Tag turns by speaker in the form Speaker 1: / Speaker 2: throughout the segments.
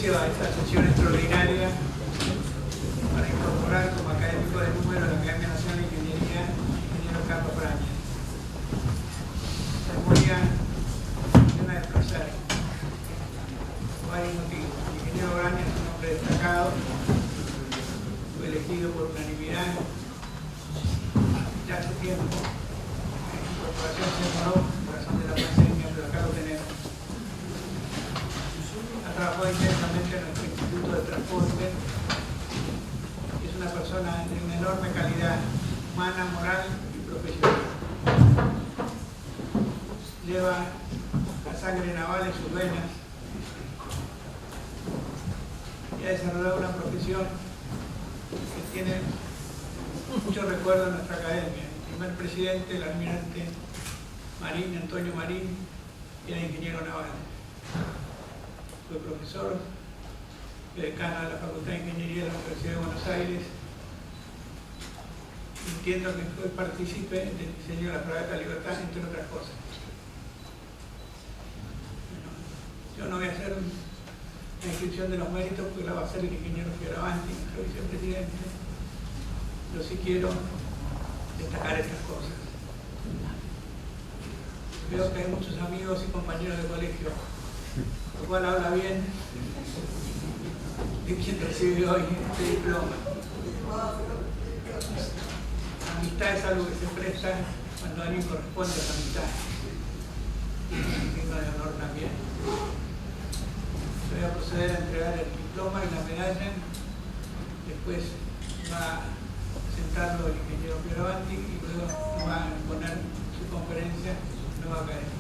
Speaker 1: auspicio a esta sesión extraordinaria para incorporar como académico de número a la Academia Nacional de Ingeniería al ingeniero Carlos Brañas. Ceremonia llena de placer, por varios motivos. El ingeniero Brañas es un hombre destacado, fue elegido por unanimidad ya hace tiempo. La incorporación se demoró por razón de la pandemia, pero acá lo tenemos. Ha trabajado intensamente en nuestro Instituto de Transporte. Es una persona de una enorme calidad humana, moral y profesional. Lleva la sangre naval en sus venas y ha desarrollado una profesión que tiene mucho recuerdo en nuestra academia. El primer presidente, el almirante Marín, Antonio Marín, era ingeniero naval. Fue profesor, decano de la Facultad de Ingeniería de la Universidad de Buenos Aires. Entiendo que fue partícipe del diseño de la Fragata Libertad, entre otras cosas. Bueno, yo no voy a hacer la inscripción de los méritos porque la va a hacer el ingeniero Fioravanti, nuestro vicepresidente. Pero sí quiero destacar estas cosas. Veo que hay muchos amigos y compañeros de colegio, lo cual habla bien de quien recibe hoy este diploma. La amistad es algo que se presta cuando alguien corresponde a la amistad. Es digno de honor también. Voy a proceder a entregar el diploma y la medalla. Después va a sentarlo el ingeniero Fioravanti y luego va a poner su conferencia nueva académica.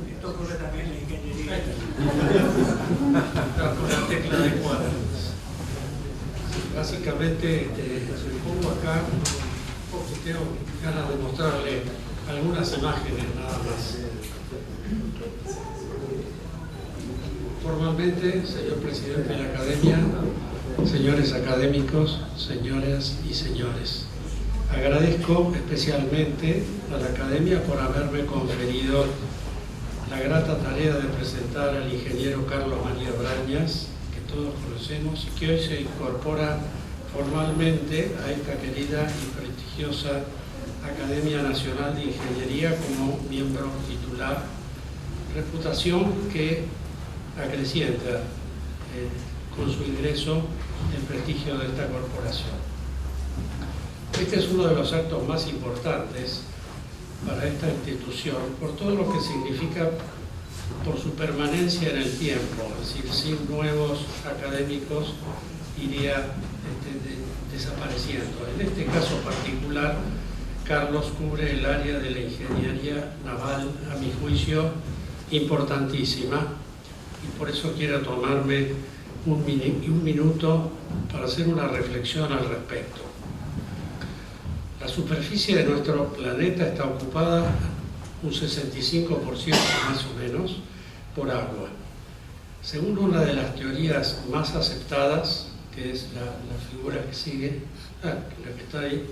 Speaker 1: Esto ocurre también en la ingeniería.
Speaker 2: Una tecla adecuada. Básicamente, pongo acá porque tengo ganas de mostrarle algunas imágenes nada más. Formalmente, señor presidente de la Academia, señores académicos, señoras y señores, agradezco especialmente a la Academia por haberme conferido la grata tarea de presentar al ingeniero Carlos María Brañas, que todos conocemos y que hoy se incorpora formalmente a esta querida y prestigiosa Academia Nacional de Ingeniería como miembro titular, reputación que acrecienta con su ingreso el prestigio de esta corporación. Este es uno de los actos más importantes para esta institución, por todo lo que significa por su permanencia en el tiempo, es decir, sin nuevos académicos iría desapareciendo. En este caso particular, Carlos cubre el área de la ingeniería naval, a mi juicio, importantísima, y por eso quiero tomarme un minuto para hacer una reflexión al respecto. La superficie de nuestro planeta está ocupada un 65% más o menos por agua. Según una de las teorías más aceptadas, que es la figura que sigue, la que está ahí,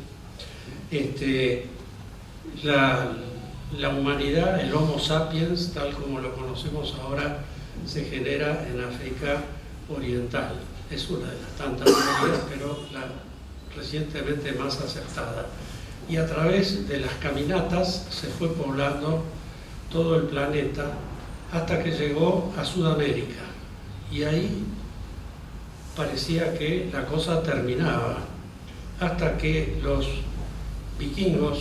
Speaker 2: la humanidad, el Homo sapiens, tal como lo conocemos ahora, se genera en África Oriental. es una de las tantas teorías, pero la recientemente más aceptada. Y a través de las caminatas se fue poblando todo el planeta hasta que llegó a Sudamérica. Y ahí parecía que la cosa terminaba, hasta que los vikingos,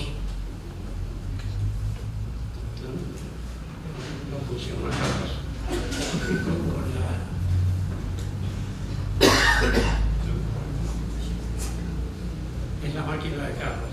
Speaker 2: no funciona, Carlos, es la máquina de Carlos.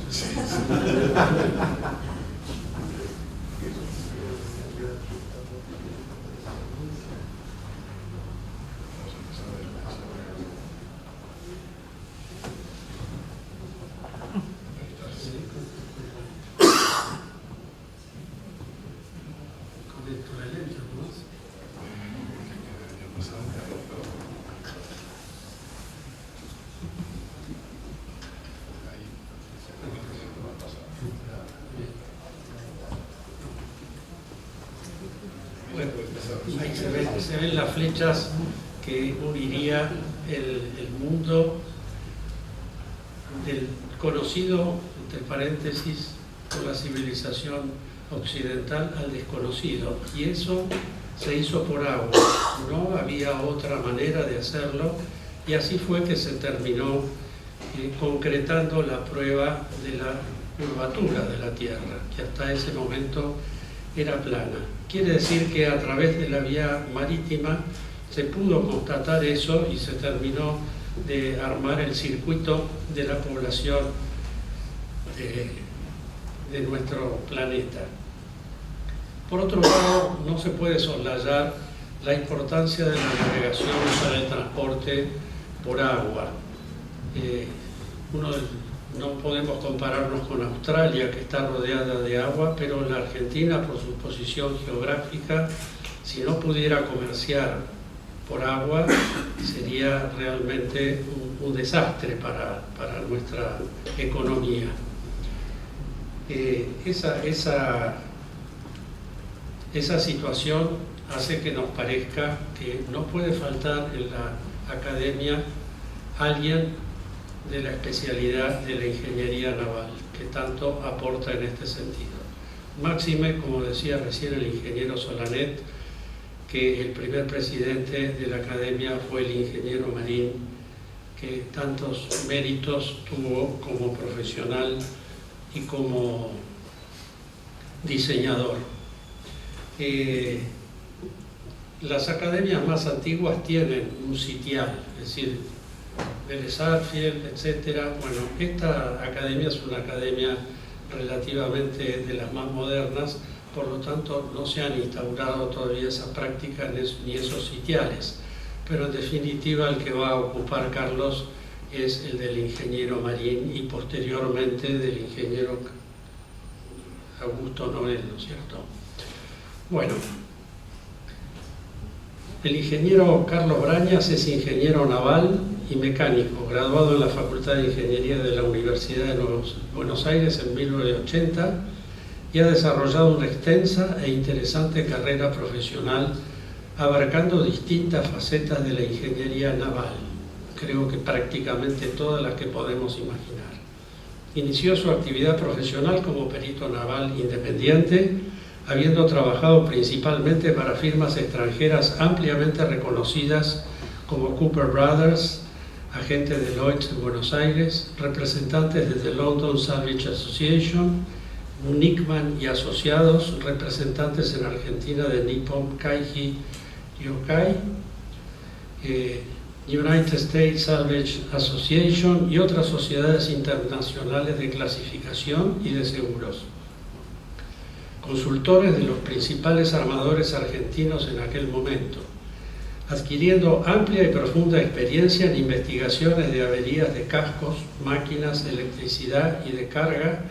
Speaker 2: Ahí se ven las flechas que uniría el mundo del conocido, entre paréntesis, por la civilización occidental al desconocido. Y eso se hizo por agua, no había otra manera de hacerlo, y así fue que se terminó concretando la prueba de la curvatura de la Tierra, que hasta ese momento era plana. Quiere decir que a través de la vía marítima se pudo constatar eso y se terminó de armar el circuito de la población de nuestro planeta. Por otro lado, no se puede soslayar la importancia de la navegación para el transporte por agua. No podemos compararnos con Australia, que está rodeada de agua, pero la Argentina, por su posición geográfica, si no pudiera comerciar por agua, sería realmente un desastre para nuestra economía. Esa situación hace que nos parezca que no puede faltar en la academia alguien de la especialidad de la ingeniería naval, que tanto aporta en este sentido. Máxime, como decía recién el ingeniero Solanet, que el primer presidente de la academia fue el ingeniero Marín, que tantos méritos tuvo como profesional y como diseñador. Las academias más antiguas tienen un sitial, es decir, Vélez Sarsfield, etcétera. Bueno, esta academia es una academia relativamente de las más modernas, por lo tanto no se han instaurado todavía esas prácticas ni esos sitiales, pero en definitiva el que va a ocupar Carlos es el del ingeniero Marín y posteriormente del ingeniero Augusto Noel, ¿no es cierto? Bueno, el ingeniero Carlos Brañas es ingeniero naval y mecánico, graduado en la Facultad de Ingeniería de la Universidad de Buenos Aires en 1980 y ha desarrollado una extensa e interesante carrera profesional abarcando distintas facetas de la ingeniería naval, creo que prácticamente todas las que podemos imaginar. Inició su actividad profesional como perito naval independiente, habiendo trabajado principalmente para firmas extranjeras ampliamente reconocidas como Cooper Brothers, agente de Lloyd's en Buenos Aires, representantes desde London Salvage Association, Nickman y Asociados, representantes en Argentina de Nippon Kaiji Yokai, United States Salvage Association y otras sociedades internacionales de clasificación y de seguros. Consultores de los principales armadores argentinos en aquel momento, adquiriendo amplia y profunda experiencia en investigaciones de averías de cascos, máquinas, electricidad y de carga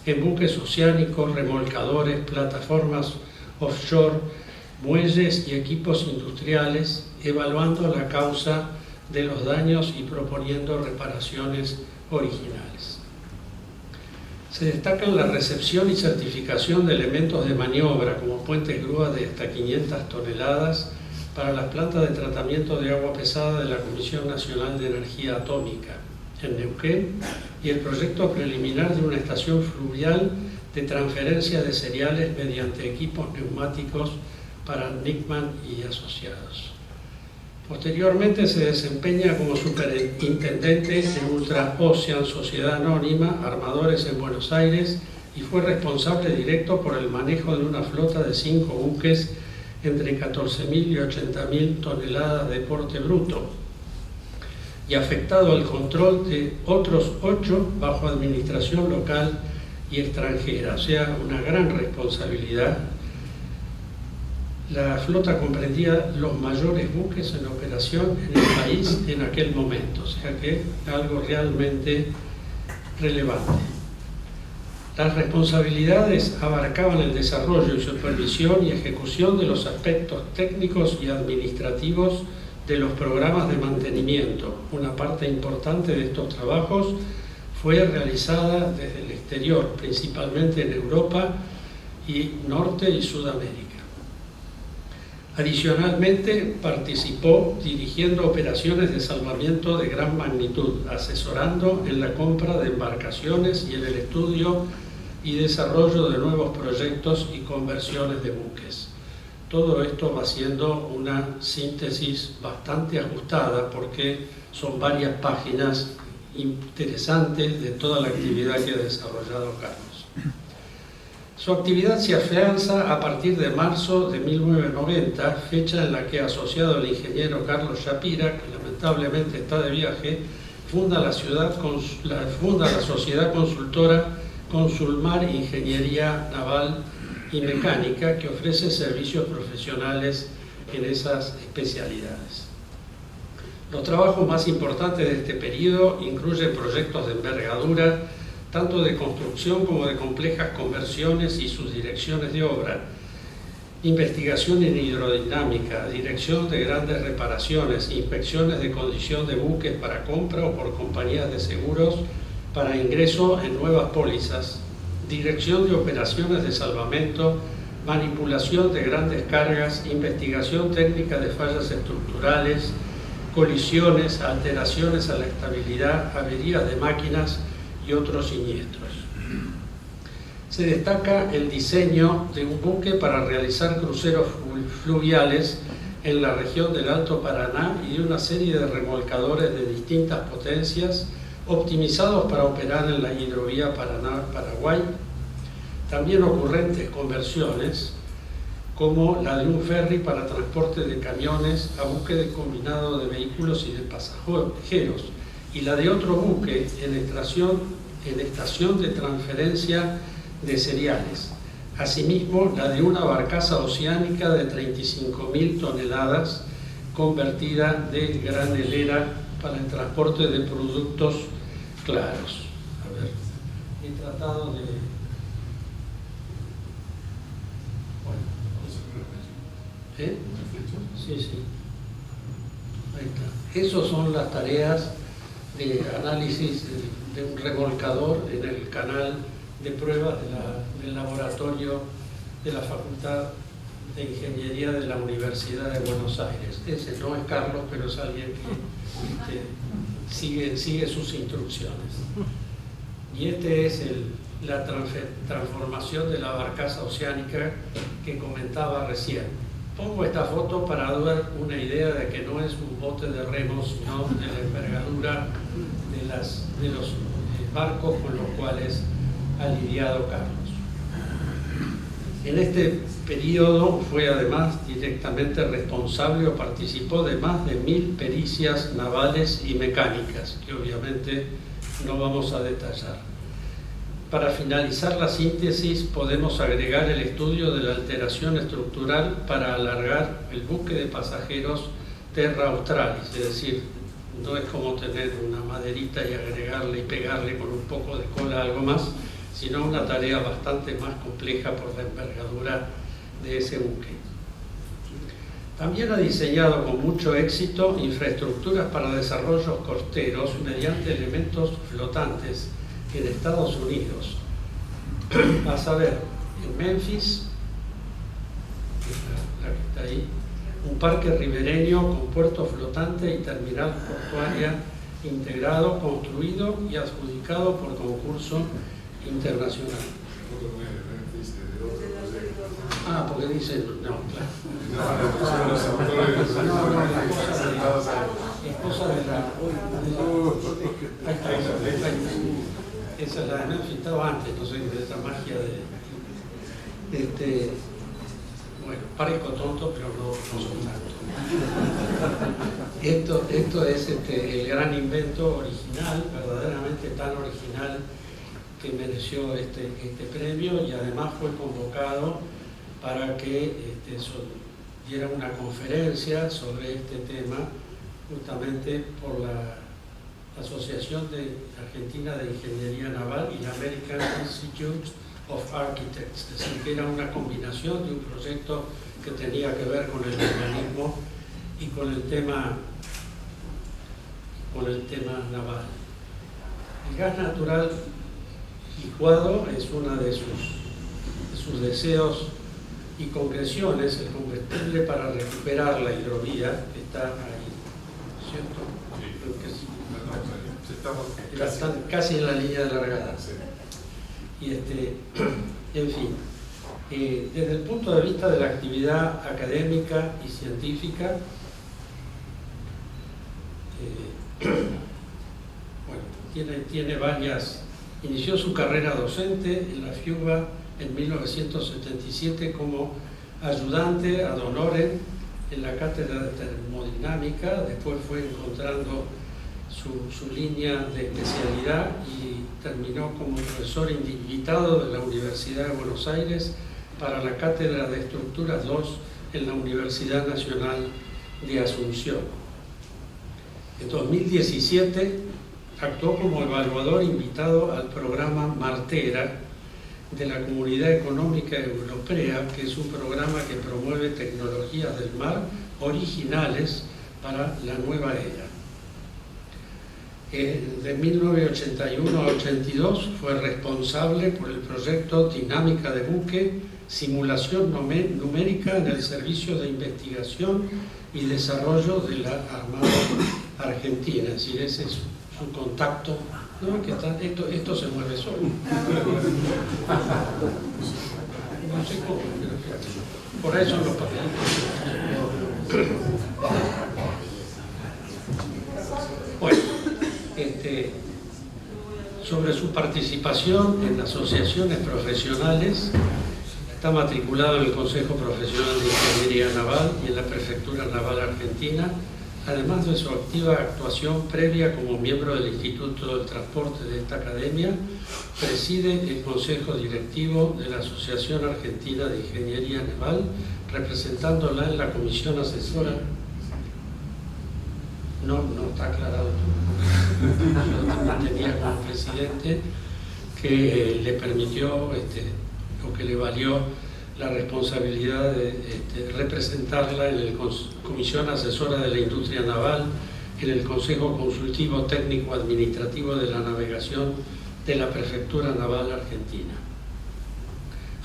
Speaker 2: en buques oceánicos, remolcadores, plataformas offshore, muelles y equipos industriales, evaluando la causa de los daños y proponiendo reparaciones originales. Se destacan la recepción y certificación de elementos de maniobra como puentes grúa de hasta 500 toneladas, para las plantas de tratamiento de agua pesada de la Comisión Nacional de Energía Atómica en Neuquén y el proyecto preliminar de una estación fluvial de transferencia de cereales mediante equipos neumáticos para Nickman y asociados. Posteriormente se desempeña como superintendente en Ultra Ocean, Sociedad Anónima, Armadores en Buenos Aires, y fue responsable directo por el manejo de una flota de 5 buques entre 14.000 y 80.000 toneladas de porte bruto, y afectado al control de otros 8 bajo administración local y extranjera, o sea, una gran responsabilidad. La flota comprendía los mayores buques en operación en el país en aquel momento, o sea que algo realmente relevante. Las responsabilidades abarcaban el desarrollo y supervisión y ejecución de los aspectos técnicos y administrativos de los programas de mantenimiento. Una parte importante de estos trabajos fue realizada desde el exterior, principalmente en Europa y Norte y Sudamérica. Adicionalmente, participó dirigiendo operaciones de salvamiento de gran magnitud, asesorando en la compra de embarcaciones y en el estudio y desarrollo de nuevos proyectos y conversiones de buques. Todo esto va siendo una síntesis bastante ajustada porque son varias páginas interesantes de toda la actividad que ha desarrollado Carlos. Su actividad se afianza a partir de marzo de 1990, fecha en la que, asociado al ingeniero Carlos Shapira, que lamentablemente está de viaje, funda la sociedad consultora Consulmar Ingeniería Naval y Mecánica, que ofrece servicios profesionales en esas especialidades. Los trabajos más importantes de este periodo incluyen proyectos de envergadura, tanto de construcción como de complejas conversiones y sus direcciones de obra, investigación en hidrodinámica, dirección de grandes reparaciones, inspecciones de condición de buques para compra o por compañías de seguros para ingreso en nuevas pólizas, dirección de operaciones de salvamento, manipulación de grandes cargas, investigación técnica de fallas estructurales, colisiones, alteraciones a la estabilidad, averías de máquinas y otros siniestros. Se destaca el diseño de un buque para realizar cruceros fluviales en la región del Alto Paraná y de una serie de remolcadores de distintas potencias optimizados para operar en la hidrovía Paraná-Paraguay. También ocurrentes conversiones como la de un ferry para transporte de camiones a buque de combinado de vehículos y de pasajeros, y la de otro buque en estación de transferencia de cereales. Asimismo, la de una barcaza oceánica de 35.000 toneladas convertida de granelera para el transporte de productos claros. A ver, he tratado de... ¿Eh? Sí, sí. Ahí está. Esas son las tareas de análisis de un remolcador en el canal de pruebas del laboratorio de la Facultad de Ingeniería de la Universidad de Buenos Aires. Ese no es Carlos, pero es alguien que sigue sus instrucciones. Y este es la transformación de la barcaza oceánica que comentaba recién. Pongo esta foto para dar una idea de que no es un bote de remos, sino de la envergadura de los barcos con los cuales ha lidiado Carlos. En este periodo fue además directamente responsable o participó de más de 1000 pericias navales y mecánicas, que obviamente no vamos a detallar. Para finalizar la síntesis, podemos agregar el estudio de la alteración estructural para alargar el buque de pasajeros Terra Australis, es decir, no es como tener una maderita y agregarle y pegarle con un poco de cola algo más, sino una tarea bastante más compleja por la envergadura de ese buque. También ha diseñado con mucho éxito infraestructuras para desarrollos costeros mediante elementos flotantes en Estados Unidos, a saber, en Memphis, la que está ahí, un parque ribereño con puerto flotante y terminal portuaria integrado, construido y adjudicado por concurso internacional. Ah, porque dicen, no, claro. Es cosa de la... Ahí está, esa es la que me he citado antes, no sé, de esa magia de... Bueno, parezco tonto, pero no soy tanto. Esto es el gran invento original, verdaderamente tan original, que mereció este premio, y además fue convocado para que diera una conferencia sobre este tema, justamente por la Asociación Argentina de Ingeniería Naval y la American Institute of Architects, es decir, que era una combinación de un proyecto que tenía que ver con el urbanismo y con el tema naval. El gas natural licuado es uno de sus deseos y concreciones, el combustible para recuperar la hidrovía, que está ahí, ¿cierto? Sí. Están casi en la línea de largada. Y en fin, desde el punto de vista de la actividad académica y científica, bueno, tiene varias. Inició su carrera docente en la FIUBA en 1977 como ayudante ad honorem en la cátedra de termodinámica. Después fue encontrando su línea de especialidad y terminó como profesor invitado de la Universidad de Buenos Aires para la cátedra de estructuras 2 en la Universidad Nacional de Asunción. En 2017 actuó como evaluador invitado al programa Martera de la Comunidad Económica Europea, que es un programa que promueve tecnologías del mar originales para la nueva era. De 1981 a 82 fue responsable por el proyecto Dinámica de Buque, simulación numérica en el Servicio de Investigación y Desarrollo de la Armada Argentina. Es decir, ese es su contacto. ¿No? Que esto se mueve solo. No sé cómo, pero por ahí son los papelitos. Bueno, sobre su participación en asociaciones profesionales, está matriculado en el Consejo Profesional de Ingeniería Naval y en la Prefectura Naval Argentina, además de su activa actuación previa como miembro del Instituto del Transporte de esta academia. Preside el Consejo Directivo de la Asociación Argentina de Ingeniería Naval, representándola en la Comisión Asesora. No está aclarado. Yo tenía como presidente que le permitió, o que le valió la responsabilidad de representarla en la Comisión Asesora de la Industria Naval, en el Consejo Consultivo Técnico Administrativo de la Navegación de la Prefectura Naval Argentina.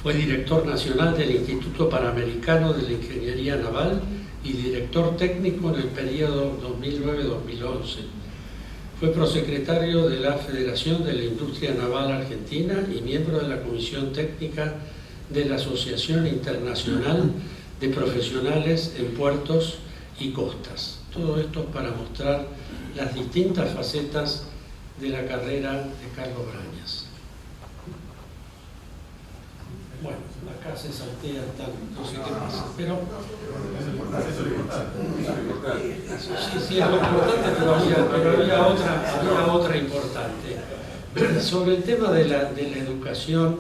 Speaker 2: Fue director nacional del Instituto Panamericano de la Ingeniería Naval y director técnico en el periodo 2009-2011. Fue prosecretario de la Federación de la Industria Naval Argentina y miembro de la Comisión Técnica de la Asociación Internacional de Profesionales en Puertos y Costas. Todo esto para mostrar las distintas facetas de la carrera de Carlos Brañas. Bueno, acá se saltea no sé qué pasa, pero... Sí, es lo importante, pero había otra importante. Sobre el tema de la educación,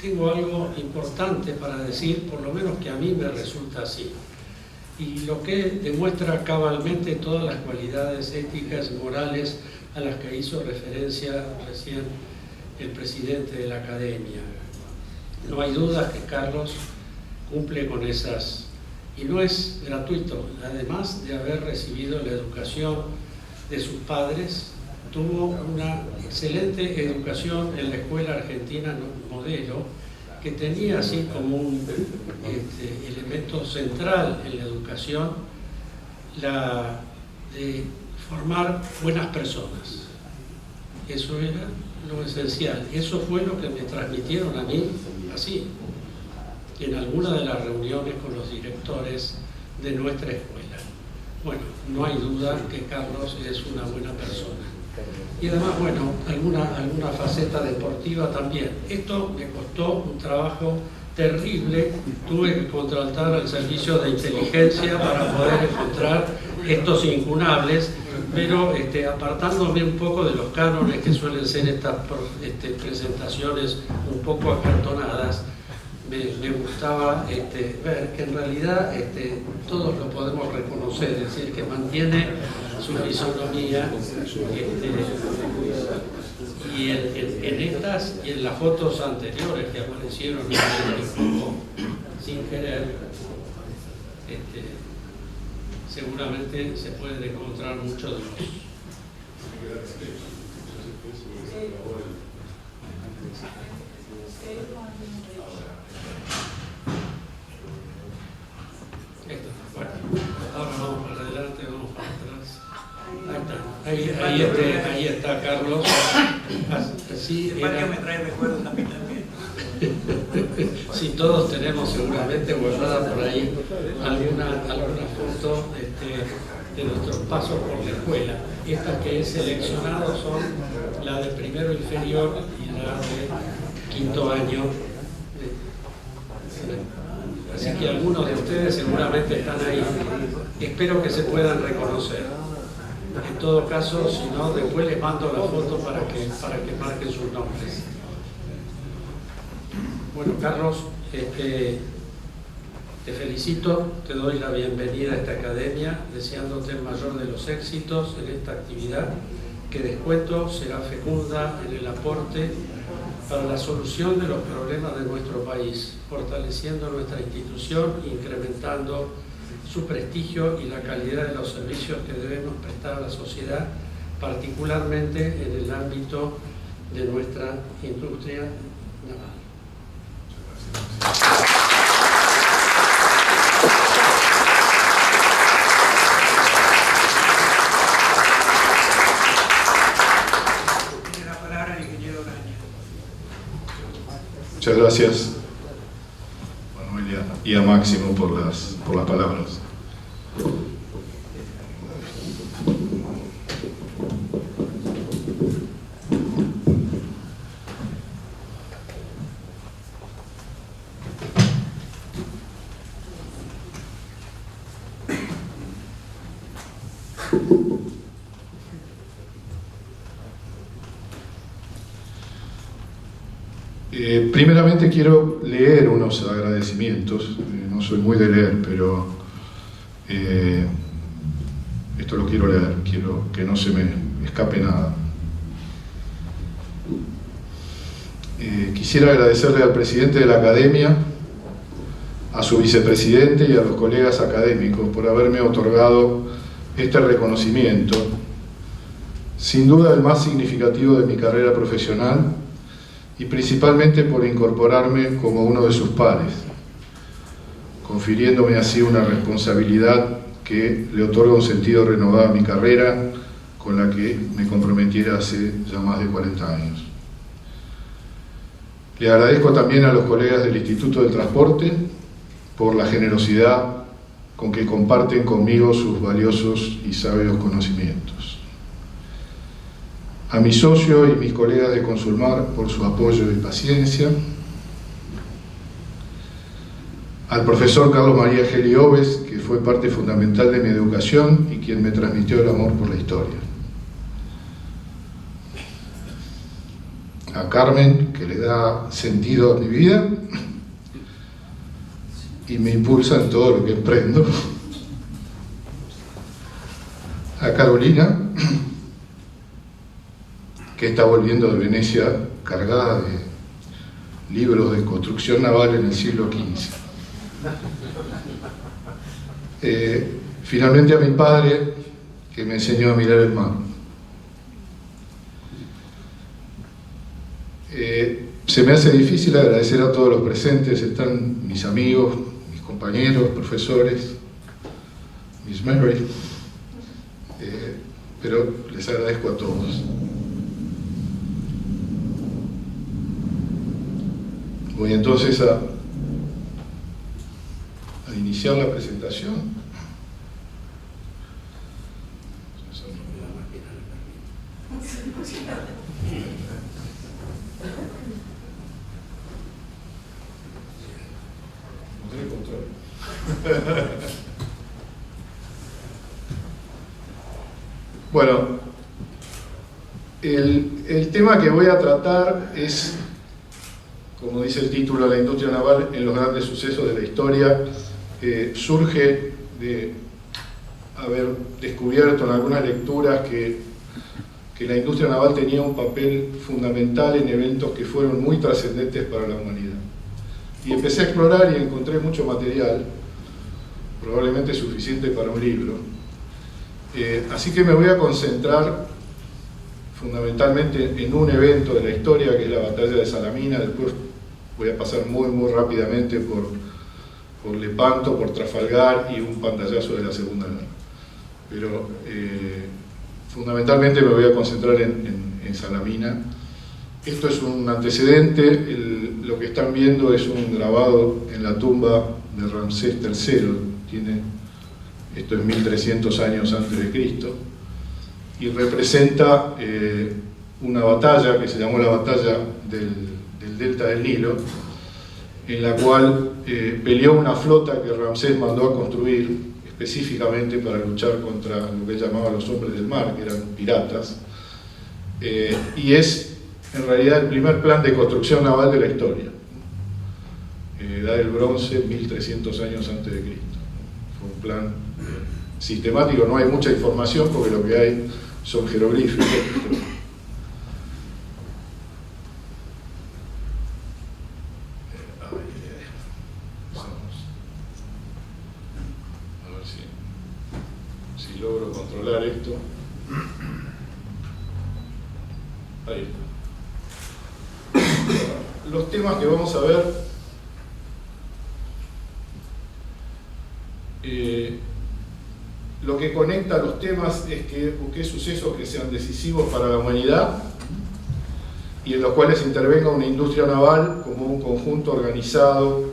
Speaker 2: tengo algo importante para decir, por lo menos que a mí me resulta así, y lo que demuestra cabalmente todas las cualidades éticas y morales a las que hizo referencia recién el presidente de la academia. No hay duda que Carlos cumple con esas, y no es gratuito. Además de haber recibido la educación de sus padres, tuvo una excelente educación en la Escuela Argentina Modelo que tenía así como un elemento central en la educación, la de formar buenas personas. Eso era lo esencial. Eso fue lo que me transmitieron a mí así, en alguna de las reuniones con los directores de nuestra escuela. Bueno, no hay duda que Carlos es una buena persona. Y además, bueno, alguna faceta deportiva también. Esto me costó un trabajo terrible. Tuve que contratar al servicio de inteligencia para poder encontrar estos incunables, pero apartándome un poco de los cánones que suelen ser estas presentaciones un poco acartonadas, me gustaba ver que en realidad todos lo podemos reconocer, es decir, que mantiene su fisonomía y en estas y en las fotos anteriores que aparecieron sin querer, seguramente se pueden encontrar muchos de los... Ahora vamos para adelante, vamos para atrás. Ahí está Carlos. Así
Speaker 1: era... me trae recuerdos a mí también.
Speaker 2: Sí, todos tenemos seguramente guardada por ahí alguna foto de nuestros pasos por la escuela. Estas que he seleccionado son la de primero inferior y la de quinto año. Así que algunos de ustedes seguramente están ahí. Espero que se puedan reconocer. En todo caso, si no, después les mando la foto para que marquen sus nombres. Bueno, Carlos, te felicito, te doy la bienvenida a esta academia, deseándote el mayor de los éxitos en esta actividad, que descuento será fecunda en el aporte para la solución de los problemas de nuestro país, fortaleciendo nuestra institución, incrementando su prestigio y la calidad de los servicios que debemos prestar a la sociedad, particularmente en el ámbito de nuestra industria naval.
Speaker 1: Tiene la palabra el ingeniero Araña.
Speaker 3: Muchas gracias, Manuel, y a Máximo por las palabras. Primeramente quiero leer unos agradecimientos. No soy muy de leer, pero esto lo quiero leer, quiero que no se me escape nada. Quisiera agradecerle al presidente de la Academia, a su vicepresidente y a los colegas académicos por haberme otorgado este reconocimiento, sin duda el más significativo de mi carrera profesional, y principalmente por incorporarme como uno de sus pares, confiriéndome así una responsabilidad que le otorga un sentido renovado a mi carrera, con la que me comprometiera hace ya más de 40 años. Le agradezco también a los colegas del Instituto del Transporte por la generosidad con que comparten conmigo sus valiosos y sabios conocimientos. A mi socio y mis colegas de Consulmar por su apoyo y paciencia. Al profesor Carlos María Geli Oves, que fue parte fundamental de mi educación y quien me transmitió el amor por la historia. A Carmen, que le da sentido a mi vida y me impulsa en todo lo que emprendo. A Carolina, que está volviendo de Venecia cargada de libros de construcción naval en el siglo XV. Finalmente a mi padre, que me enseñó a mirar el mar. Se me hace difícil agradecer a todos los presentes. Están mis amigos, mis compañeros, profesores, Miss Mary, pero les agradezco a todos. Voy entonces a iniciar la presentación. Bueno, el tema que voy a tratar es, como dice el título, la industria naval en los grandes sucesos de la historia. Surge de haber descubierto en algunas lecturas que la industria naval tenía un papel fundamental en eventos que fueron muy trascendentes para la humanidad. Y empecé a explorar y encontré mucho material, probablemente suficiente para un libro. Así que me voy a concentrar fundamentalmente en un evento de la historia, que es la batalla de Salamina. Después voy a pasar muy rápidamente por Lepanto, por Trafalgar y un pantallazo de la Segunda Guerra. Pero fundamentalmente me voy a concentrar en Salamina. Esto es un antecedente. Lo que están viendo es un grabado en la tumba de Ramsés III. Esto es 1300 años antes de Cristo, y representa una batalla que se llamó la batalla del delta del Nilo, en la cual peleó una flota que Ramsés mandó a construir específicamente para luchar contra lo que él llamaba los hombres del mar, que eran piratas, y es en realidad el primer plan de construcción naval de la historia. Edad del Bronce, 1300 años antes de Cristo. Fue un plan sistemático, no hay mucha información porque lo que hay son jeroglíficos. A ver si logro controlar esto. Ahí está. Los temas que vamos a ver, lo que conecta los temas es que busqué sucesos que sean decisivos para la humanidad y en los cuales intervenga una industria naval como un conjunto organizado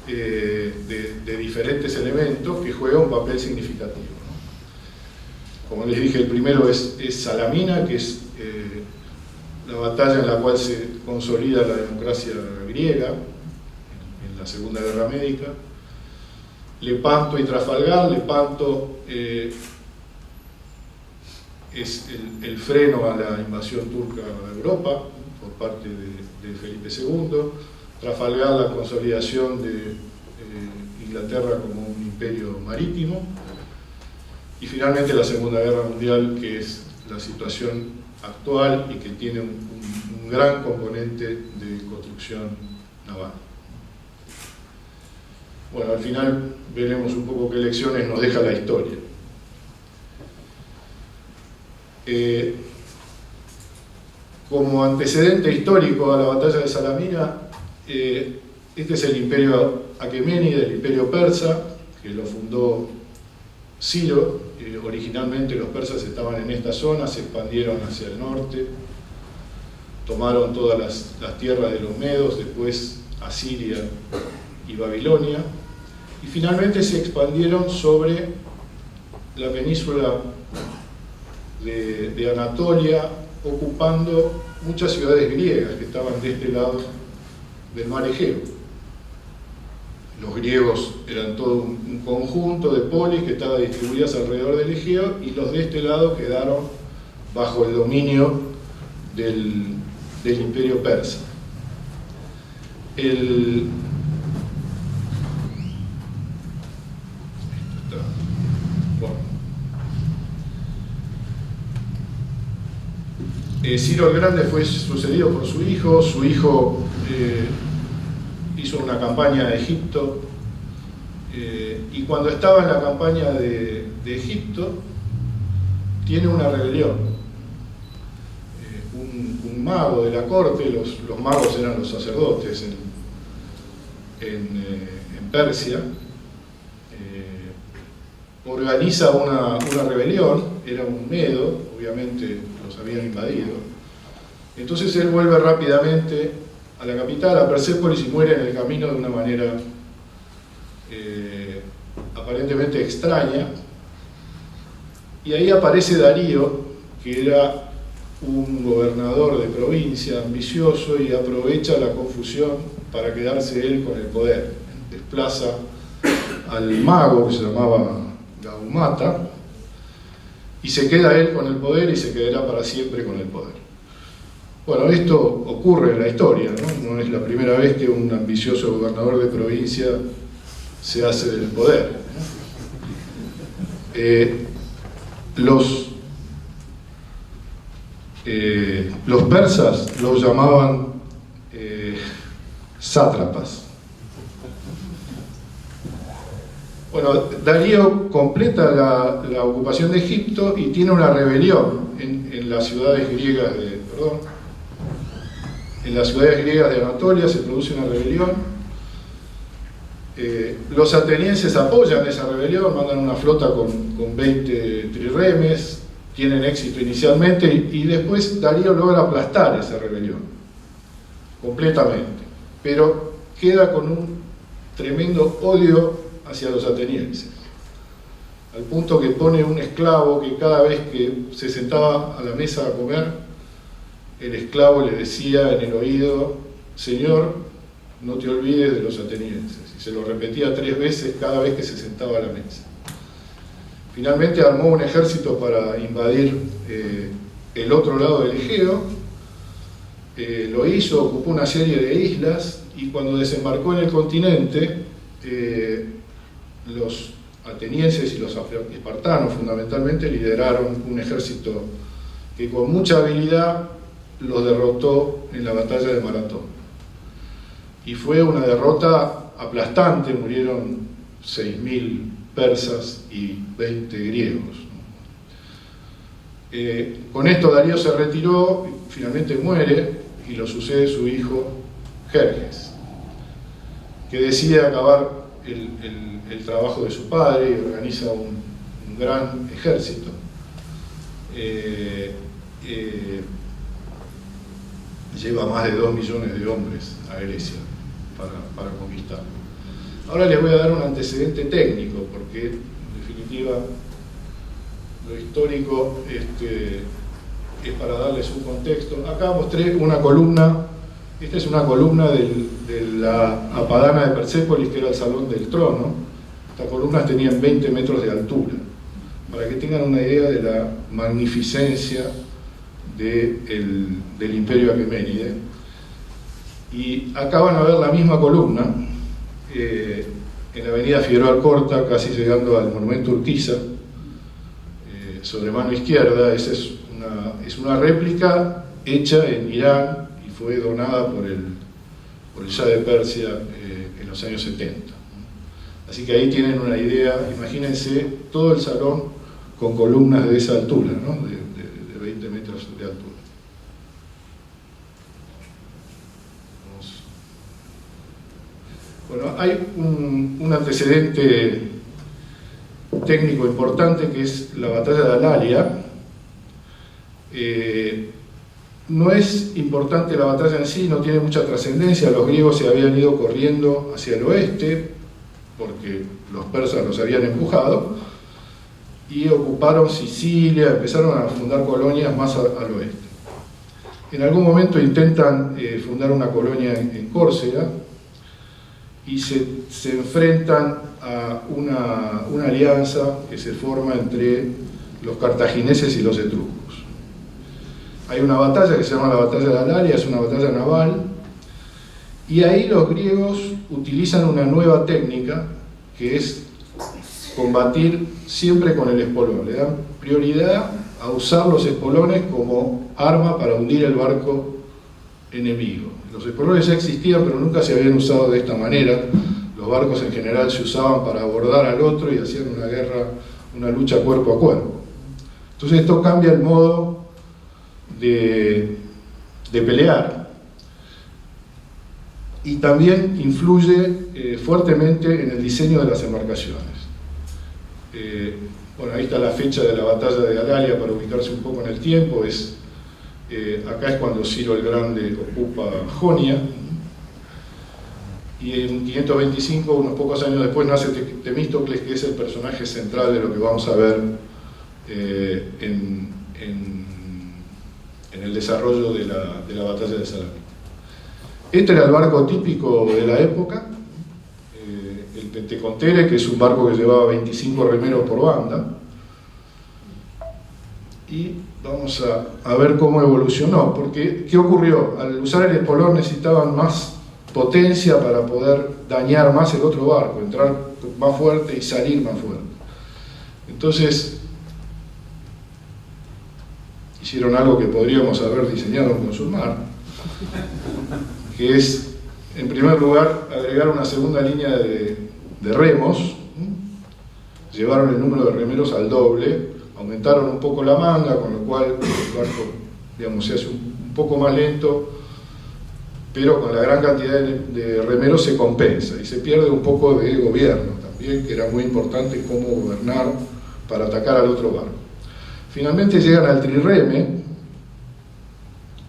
Speaker 3: de diferentes elementos que juega un papel significativo, ¿no? Como les dije, el primero es Salamina, que es la batalla en la cual se consolida la democracia griega en la Segunda Guerra Médica. Lepanto y Trafalgar. Lepanto es el freno a la invasión turca de Europa por parte de Felipe II. Trafalgar, la consolidación de Inglaterra como un imperio marítimo. Y finalmente la Segunda Guerra Mundial, que es la situación actual y que tiene un gran componente de construcción naval. Bueno, al final veremos un poco qué lecciones nos deja la historia. Como antecedente histórico a la batalla de Salamina, este es el imperio aqueménida, el imperio persa, que lo fundó Ciro. Originalmente los persas estaban en esta zona, se expandieron hacia el norte, tomaron todas las tierras de los medos, después Asiria y Babilonia, y finalmente se expandieron sobre la península de Anatolia, ocupando muchas ciudades griegas que estaban de este lado del mar Egeo. Los griegos eran todo un conjunto de polis que estaban distribuidas alrededor del Egeo, y los de este lado quedaron bajo el dominio del imperio persa. Ciro el Grande fue sucedido por su hijo. Su hijo hizo una campaña a Egipto, y cuando estaba en la campaña de Egipto tiene una rebelión. un mago de la corte, los magos eran los sacerdotes en Persia, organiza una rebelión, era un medo, obviamente los habían invadido. Entonces él vuelve rápidamente a la capital, a Persépolis, y muere en el camino de una manera aparentemente extraña. Y ahí aparece Darío, que era un gobernador de provincia ambicioso y aprovecha la confusión para quedarse él con el poder. Desplaza al mago que se llamaba Gaumata y se queda él con el poder y se quedará para siempre con el poder. Bueno, esto ocurre en la historia, ¿no? No es la primera vez que un ambicioso gobernador de provincia se hace del poder. Los persas los llamaban sátrapas. Bueno, Darío completa la ocupación de Egipto y tiene una rebelión en las ciudades griegas de Anatolia. Se produce una rebelión. Los atenienses apoyan esa rebelión, mandan una flota con 20 trirremes, tienen éxito inicialmente y después Darío logra aplastar esa rebelión completamente, pero queda con un tremendo odio hacia los atenienses, al punto que pone un esclavo que cada vez que se sentaba a la mesa a comer, el esclavo le decía en el oído: Señor, no te olvides de los atenienses. Y se lo repetía 3 veces cada vez que se sentaba a la mesa. Finalmente armó un ejército para invadir el otro lado del Egeo. Lo hizo, ocupó una serie de islas y cuando desembarcó en el continente, los atenienses y los espartanos fundamentalmente lideraron un ejército que con mucha habilidad los derrotó en la batalla de Maratón. Y fue una derrota aplastante, murieron 6.000 persas y 20 griegos. Con esto Darío se retiró, finalmente muere y lo sucede su hijo Jerjes, que decide acabar el trabajo de su padre y organiza un gran ejército. Lleva más de 2 millones de hombres a Grecia para conquistarlo. Ahora les voy a dar un antecedente técnico, porque en definitiva lo histórico es para darles un contexto. Acá mostré una columna, esta es una columna de la Apadana de Persépolis, que era el Salón del Trono. Estas columnas tenían 20 metros de altura, para que tengan una idea de la magnificencia del Imperio Aqueménide. Y acá van a ver la misma columna en la avenida Figueroa Alcorta, casi llegando al monumento Urquiza, sobre mano izquierda. Esa es una réplica hecha en Irán y fue donada por el Shah de Persia en los años 70. Así que ahí tienen una idea. Imagínense todo el salón con columnas de esa altura, ¿no? de 20 metros de altura. Bueno, hay un antecedente técnico importante, que es la batalla de Alalia. No es importante la batalla en sí, no tiene mucha trascendencia. Los griegos se habían ido corriendo hacia el oeste porque los persas los habían empujado y ocuparon Sicilia, empezaron a fundar colonias más al oeste. En algún momento intentan fundar una colonia en Córcega y se enfrentan a una alianza que se forma entre los cartagineses y los etruscos. Hay una batalla que se llama la batalla de Alalia, es una batalla naval, y ahí los griegos utilizan una nueva técnica, que es combatir siempre con el espolón. Le dan prioridad a usar los espolones como arma para hundir el barco enemigo. Los espolones ya existían, pero nunca se habían usado de esta manera. Los barcos en general se usaban para abordar al otro y hacían una guerra, una lucha cuerpo a cuerpo. Entonces esto cambia el modo de de pelear. Y también influye fuertemente en el diseño de las embarcaciones. Bueno, ahí está la fecha de la batalla de Alalia para ubicarse un poco en el tiempo. Acá es cuando Ciro el Grande ocupa Jonia. Y en 525, unos pocos años después, nace Temístocles, que es el personaje central de lo que vamos a ver en el desarrollo de la batalla de Salamina. Este era el barco típico de la época, el Pentecontere, que es un barco que llevaba 25 remeros por banda. Y vamos a ver cómo evolucionó, porque ¿qué ocurrió? Al usar el espolón necesitaban más potencia para poder dañar más el otro barco, entrar más fuerte y salir más fuerte. Entonces hicieron algo que podríamos haber diseñado con Sulmar, que es, en primer lugar, agregar una segunda línea de remos. Llevaron el número de remeros al doble, aumentaron un poco la manga, con lo cual el barco, digamos, se hace un poco más lento, pero con la gran cantidad de remeros se compensa y se pierde un poco de gobierno también, que era muy importante cómo gobernar para atacar al otro barco. Finalmente llegan al trireme,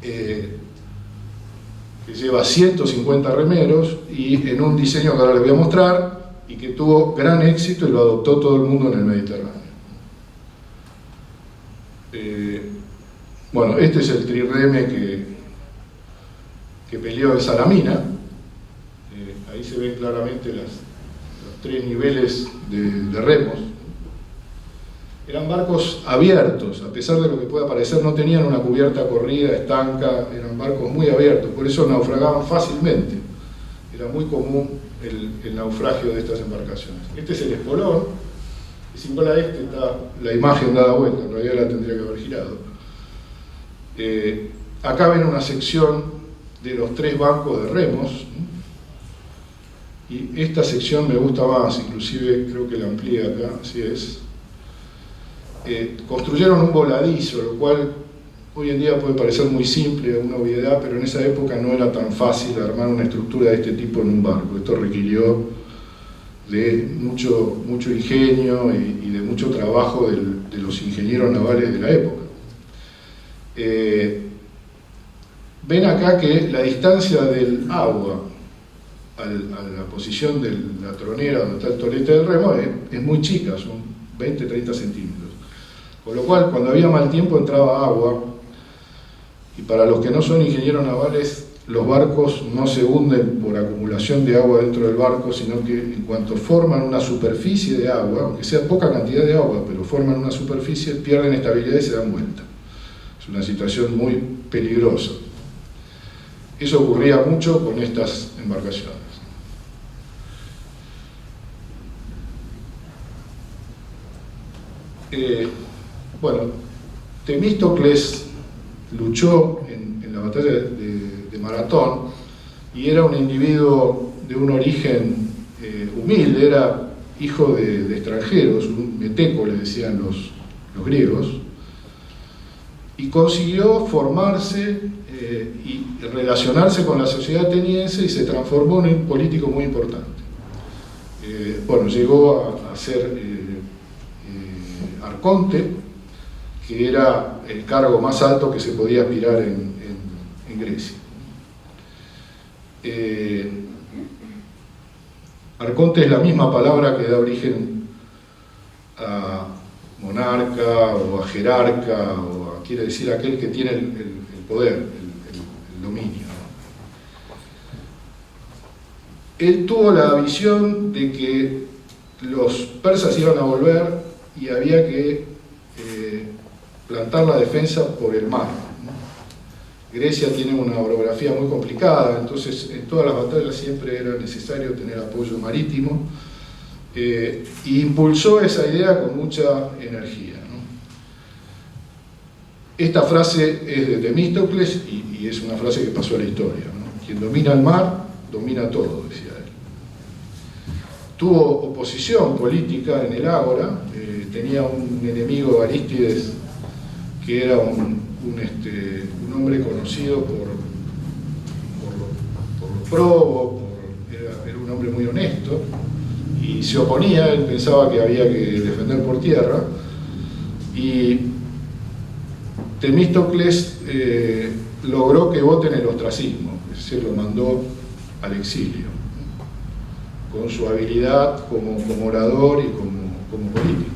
Speaker 3: que lleva 150 remeros y en un diseño que ahora les voy a mostrar y que tuvo gran éxito y lo adoptó todo el mundo en el Mediterráneo. Bueno, este es el trireme que peleó en Salamina. Ahí se ven claramente los tres niveles de remos. Eran barcos abiertos, a pesar de lo que pueda parecer, no tenían una cubierta corrida, estanca, eran barcos muy abiertos, por eso naufragaban fácilmente. Era muy común el naufragio de estas embarcaciones. Este es el espolón, y si igual a este está la imagen dada vuelta, en realidad la tendría que haber girado. Acá ven una sección de los tres bancos de remos, y esta sección me gusta más, inclusive creo que la amplía acá, así es. Construyeron un voladizo, lo cual hoy en día puede parecer muy simple, una obviedad, pero en esa época no era tan fácil armar una estructura de este tipo en un barco. Esto requirió de mucho ingenio y de mucho trabajo de los ingenieros navales de la época. Ven acá que la distancia del agua a la posición de la tronera donde está el tolete del remo es muy chica, son 20-30 centímetros. Con lo cual, cuando había mal tiempo entraba agua, y para los que no son ingenieros navales, los barcos no se hunden por acumulación de agua dentro del barco, sino que en cuanto forman una superficie de agua, aunque sea poca cantidad de agua, pero forman una superficie, pierden estabilidad y se dan vuelta. Es una situación muy peligrosa. Eso ocurría mucho con estas embarcaciones. Bueno, Temístocles luchó en la batalla de Maratón y era un individuo de un origen humilde, era hijo de extranjeros, un meteco le decían los griegos, y consiguió formarse y relacionarse con la sociedad ateniense y se transformó en un político muy importante. Bueno, llegó a ser arconte, que era el cargo más alto que se podía aspirar en Grecia. Arconte es la misma palabra que da origen a monarca o a jerarca, quiere decir aquel que tiene el poder, el dominio. Él tuvo la visión de que los persas iban a volver y había que plantar la defensa por el mar. Grecia tiene una orografía muy complicada, entonces en todas las batallas siempre era necesario tener apoyo marítimo, e impulsó esa idea con mucha energía, ¿no? Esta frase es de Temístocles y es una frase que pasó a la historia, ¿no? Quien domina el mar, domina todo, decía él. Tuvo oposición política en el Ágora, tenía un enemigo, Arístides, que era un hombre conocido por probo, era un hombre muy honesto, y se oponía, él pensaba que había que defender por tierra, y Temístocles logró que voten el ostracismo, es decir, lo mandó al exilio, con su habilidad como orador y como político.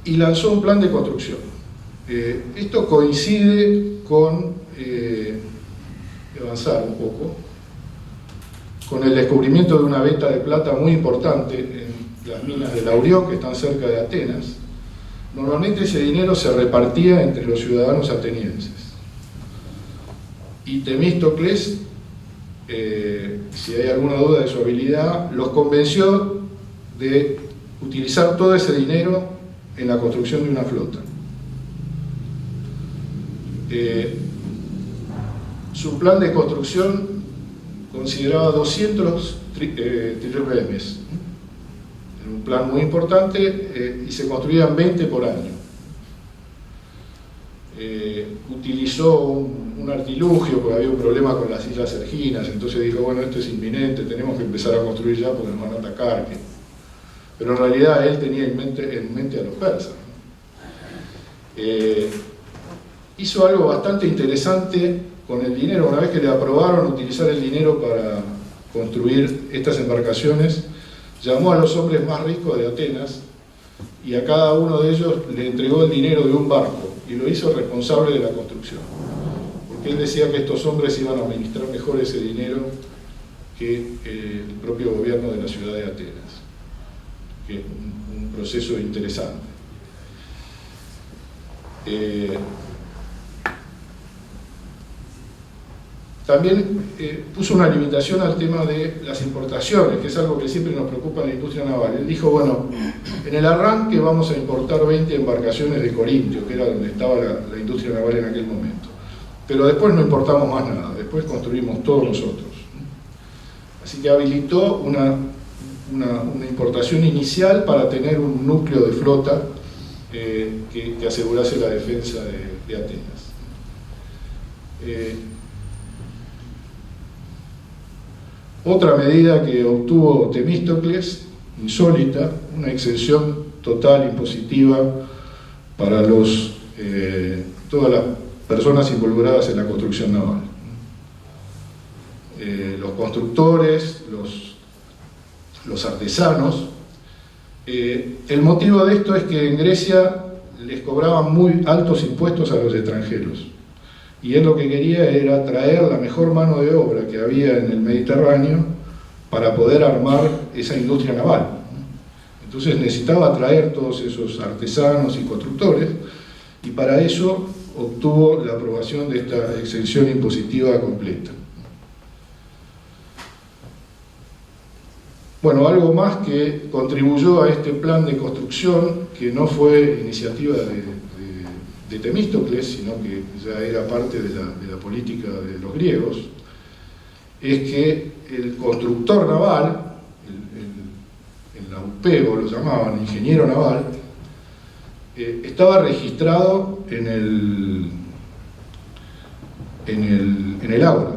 Speaker 3: Y lanzó un plan de construcción. Esto coincide con, avanzar un poco, con el descubrimiento de una veta de plata muy importante en las minas de Laurión, que están cerca de Atenas. Normalmente ese dinero se repartía entre los ciudadanos atenienses. Y Temístocles, si hay alguna duda de su habilidad, los convenció de utilizar todo ese dinero en la construcción de una flota. Su plan de construcción consideraba 200 trirremes. Era un plan muy importante y se construían 20 por año. Utilizó un artilugio porque había un problema con las Islas Erginas, entonces dijo, bueno, esto es inminente, tenemos que empezar a construir ya porque nos van a atacar. Pero en realidad él tenía en mente a los persas. Hizo algo bastante interesante con el dinero. Una vez que le aprobaron utilizar el dinero para construir estas embarcaciones, llamó a los hombres más ricos de Atenas y a cada uno de ellos le entregó el dinero de un barco y lo hizo responsable de la construcción, porque él decía que estos hombres iban a administrar mejor ese dinero que el propio gobierno de la ciudad de Atenas, que es un proceso interesante. También puso una limitación al tema de las importaciones, que es algo que siempre nos preocupa en la industria naval. Él dijo, bueno, en el arranque vamos a importar 20 embarcaciones de Corintio, que era donde estaba la industria naval en aquel momento. Pero después no importamos más nada, después construimos todos nosotros. Así que habilitó una importación inicial para tener un núcleo de flota que asegurase la defensa de Atenas. Otra medida que obtuvo Temístocles, insólita, una exención total impositiva para todas las personas involucradas en la construcción naval. Los constructores, los artesanos. El motivo de esto es que en Grecia les cobraban muy altos impuestos a los extranjeros. Y él lo que quería era traer la mejor mano de obra que había en el Mediterráneo para poder armar esa industria naval. Entonces necesitaba traer todos esos artesanos y constructores, y para eso obtuvo la aprobación de esta exención impositiva completa. Bueno, algo más que contribuyó a este plan de construcción, que no fue iniciativa de Temístocles, sino que ya era parte de la política de los griegos, es que el constructor naval, el aupego lo llamaban, ingeniero naval, estaba registrado en el aula.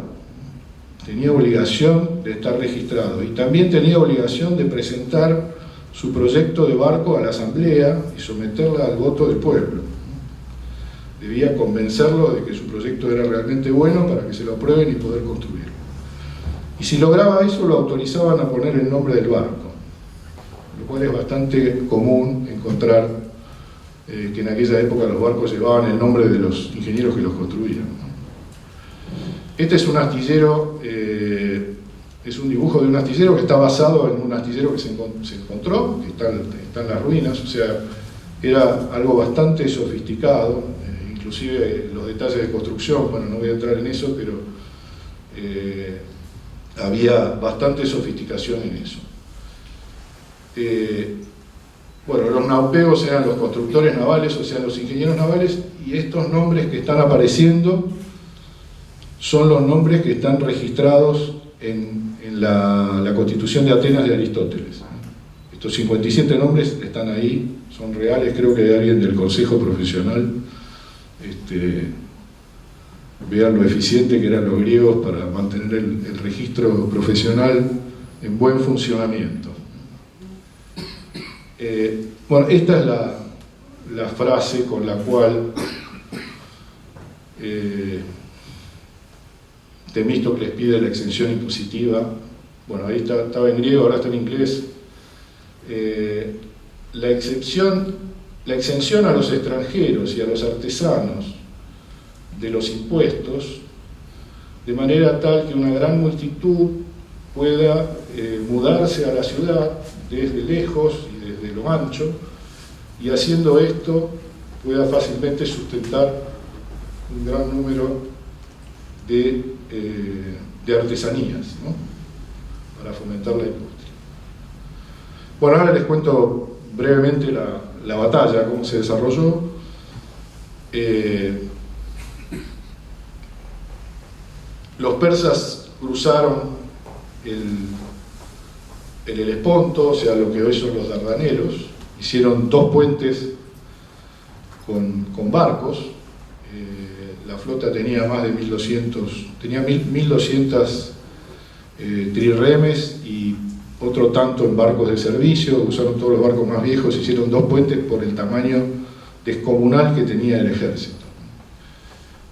Speaker 3: Tenía obligación de estar registrado y también tenía obligación de presentar su proyecto de barco a la asamblea y someterla al voto del pueblo. Debía convencerlo de que su proyecto era realmente bueno para que se lo aprueben y poder construirlo. Y si lograba eso, lo autorizaban a poner el nombre del barco, lo cual es bastante común encontrar que en aquella época los barcos llevaban el nombre de los ingenieros que los construían. Este es un astillero, es un dibujo de un astillero que está basado en un astillero que se encontró, que está en las ruinas, o sea, era algo bastante sofisticado, inclusive los detalles de construcción, bueno, no voy a entrar en eso, pero había bastante sofisticación en eso. Bueno, los naupeos eran los constructores navales, o sea, los ingenieros navales, y estos nombres que están apareciendo son los nombres que están registrados en la Constitución de Atenas de Aristóteles. Estos 57 nombres están ahí, son reales, creo que hay alguien del Consejo Profesional vean lo eficiente que eran los griegos para mantener el registro profesional en buen funcionamiento. Bueno, esta es la frase con la cual Temístocles pide la exención impositiva. Bueno, ahí estaba en griego, ahora está en inglés. La exención a los extranjeros y a los artesanos de los impuestos, de manera tal que una gran multitud pueda mudarse a la ciudad desde lejos y desde lo ancho, y haciendo esto pueda fácilmente sustentar un gran número de artesanías, ¿no?, para fomentar la industria. Bueno, ahora les cuento brevemente la batalla, cómo se desarrolló. Los persas cruzaron el Helesponto, o sea, lo que hoy son los Dardanelos, hicieron 2 puentes con barcos. La flota tenía más de 1200 trirremes y otro tanto en barcos de servicio. Usaron todos los barcos más viejos, hicieron 2 puentes por el tamaño descomunal que tenía el ejército.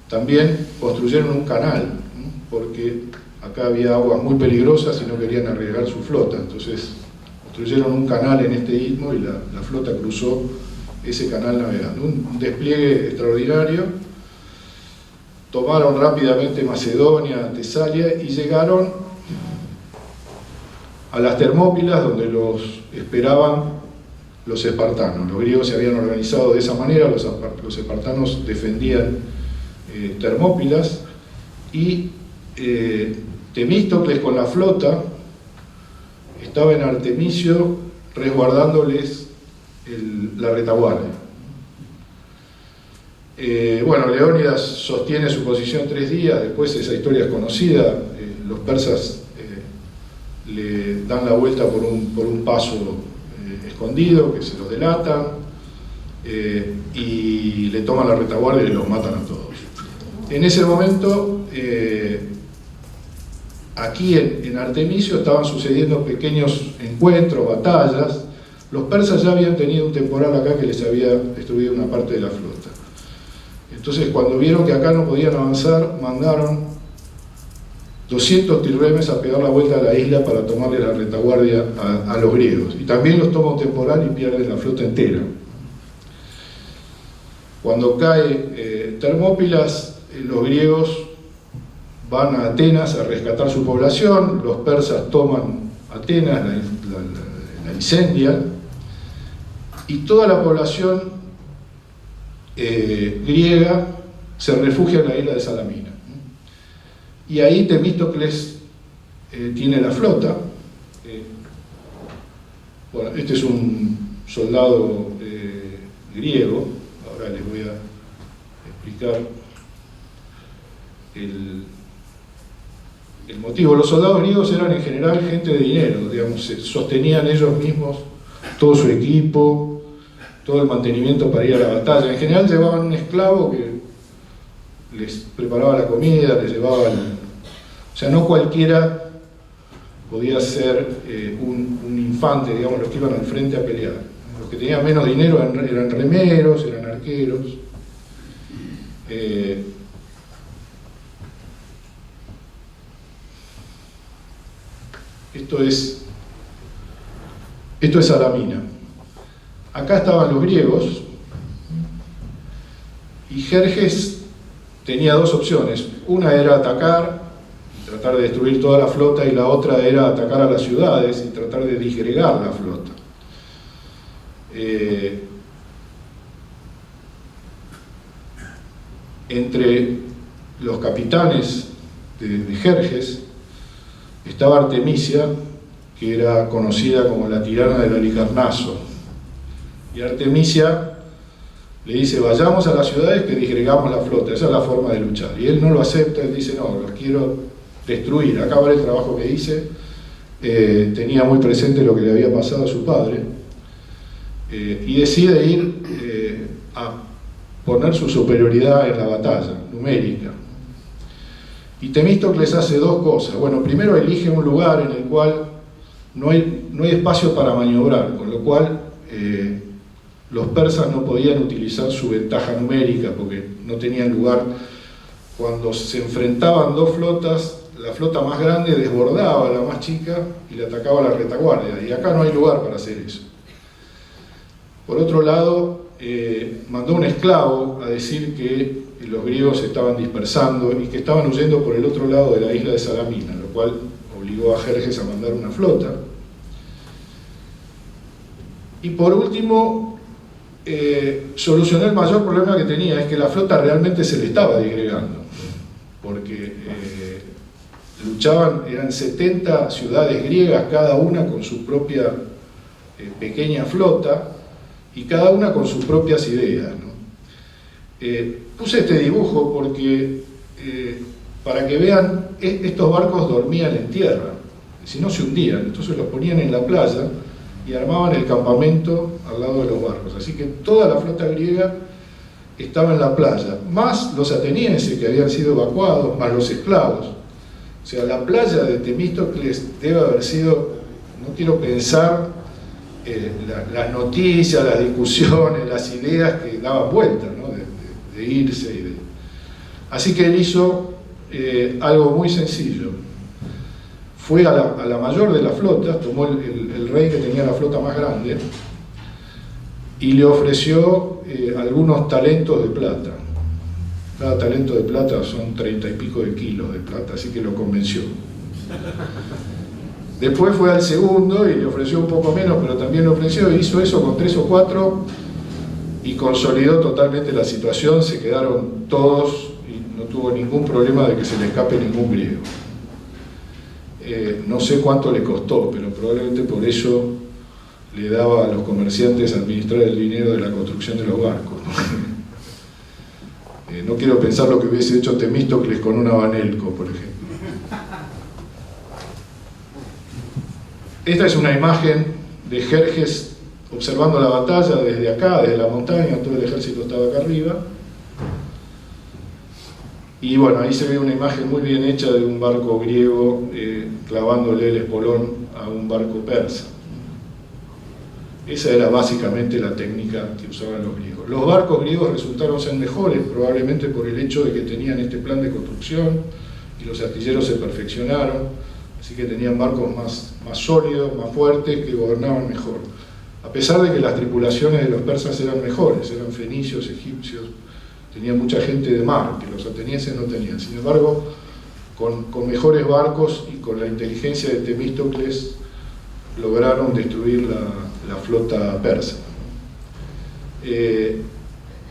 Speaker 3: También construyeron un canal, ¿no?, porque acá había aguas muy peligrosas y no querían arriesgar su flota, entonces construyeron un canal en este istmo y la flota cruzó ese canal navegando. Un despliegue extraordinario. Tomaron rápidamente Macedonia, Tesalia, y llegaron a las Termópilas, donde los esperaban los espartanos. Los griegos se habían organizado de esa manera, los espartanos defendían Termópilas, y Temístocles con la flota estaba en Artemisio resguardándoles la retaguardia. Bueno, Leónidas sostiene su posición 3 días, después esa historia es conocida. Los persas le dan la vuelta por un paso escondido, que se los delatan, y le toman la retaguardia y los matan a todos. En ese momento, aquí en Artemisio estaban sucediendo pequeños encuentros, batallas. Los persas ya habían tenido un temporal acá que les había destruido una parte de la flota. Entonces, cuando vieron que acá no podían avanzar, mandaron 200 trirremes a pegar la vuelta a la isla para tomarle la retaguardia a los griegos. Y también los toma un temporal y pierden la flota entera. Cuando cae Termópilas, los griegos van a Atenas a rescatar su población, los persas toman Atenas, la incendian, y toda la población griega se refugia en la isla de Salamina. Y ahí Temístocles tiene la flota. Bueno, este es un soldado griego. Ahora les voy a explicar el motivo. Los soldados griegos eran en general gente de dinero, digamos, sostenían ellos mismos todo su equipo, todo el mantenimiento para ir a la batalla. En general llevaban un esclavo que les preparaba la comida, les llevaba o sea, no cualquiera podía ser un infante, digamos, los que iban al frente a pelear. Los que tenían menos dinero eran remeros, eran arqueros. Esto es Salamina. Acá estaban los griegos, y Jerjes tenía 2 opciones. Una era atacar y tratar de destruir toda la flota, y la otra era atacar a las ciudades y tratar de disgregar la flota. Entre los capitanes de Jerjes estaba Artemisia, que era conocida como la tirana del Halicarnaso. Y Artemisia le dice: vayamos a las ciudades que disgregamos la flota, esa es la forma de luchar. Y él no lo acepta, él dice: no, los quiero destruir, acabar el trabajo que hice. Tenía muy presente lo que le había pasado a su padre, y decide ir a poner su superioridad en la batalla, numérica. Y Temístocles hace dos cosas. Bueno, primero elige un lugar en el cual no hay espacio para maniobrar, con lo cual los persas no podían utilizar su ventaja numérica porque no tenían lugar. Cuando se enfrentaban dos flotas, la flota más grande desbordaba a la más chica y le atacaba a la retaguardia, y acá no hay lugar para hacer eso. Por otro lado, mandó un esclavo a decir que los griegos se estaban dispersando y que estaban huyendo por el otro lado de la isla de Salamina, lo cual obligó a Jerjes a mandar una flota. Y por último, solucionó el mayor problema que tenía, es que la flota realmente se le estaba disgregando, porque luchaban, eran 70 ciudades griegas, cada una con su propia pequeña flota, y cada una con sus propias ideas, ¿no? Puse este dibujo porque, para que vean, estos barcos dormían en tierra, si no se hundían, entonces los ponían en la playa y armaban el campamento al lado de los barcos. Así que toda la flota griega estaba en la playa, más los atenienses que habían sido evacuados, más los esclavos. O sea, la playa de Temístocles debe haber sido, no quiero pensar, las noticias, las discusiones, las ideas que daban vueltas, ¿no? de irse. Así que él hizo algo muy sencillo. Fue a la mayor de las flotas, tomó el rey que tenía la flota más grande y le ofreció algunos talentos de plata. Cada talento de plata son 30 y pico de kilos de plata, así que lo convenció. Después fue al segundo y le ofreció un poco menos, pero también lo ofreció, e hizo eso con 3 o 4 y consolidó totalmente la situación. Se quedaron todos y no tuvo ningún problema de que se le escape ningún griego. No sé cuánto le costó, pero probablemente por eso le daba a los comerciantes administrar el dinero de la construcción de los barcos, ¿no? No quiero pensar lo que hubiese hecho Temístocles con un abanelco, por ejemplo. Esta es una imagen de Jerjes observando la batalla desde acá, desde la montaña. Todo el ejército estaba acá arriba. Y bueno, ahí se ve una imagen muy bien hecha de un barco griego clavándole el espolón a un barco persa. Esa era básicamente la técnica que usaban los griegos. Los barcos griegos resultaron ser mejores, probablemente por el hecho de que tenían este plan de construcción y los artilleros se perfeccionaron, así que tenían barcos más sólidos, más fuertes, que gobernaban mejor. A pesar de que las tripulaciones de los persas eran mejores, eran fenicios, egipcios, tenían mucha gente de mar, que los atenienses no tenían. Sin embargo, con mejores barcos y con la inteligencia de Temístocles, lograron destruir la flota persa.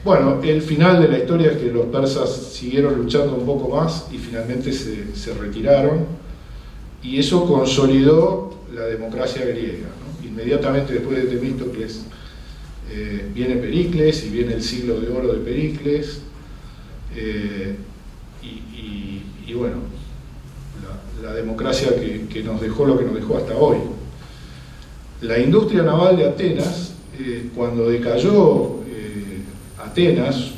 Speaker 3: Bueno, el final de la historia es que los persas siguieron luchando un poco más y finalmente se retiraron, y eso consolidó la democracia griega, ¿no? Inmediatamente después de Temístocles viene Pericles y viene el siglo de oro de Pericles, y bueno, la democracia que nos dejó lo que nos dejó hasta hoy. La industria naval de Atenas, cuando decayó Atenas,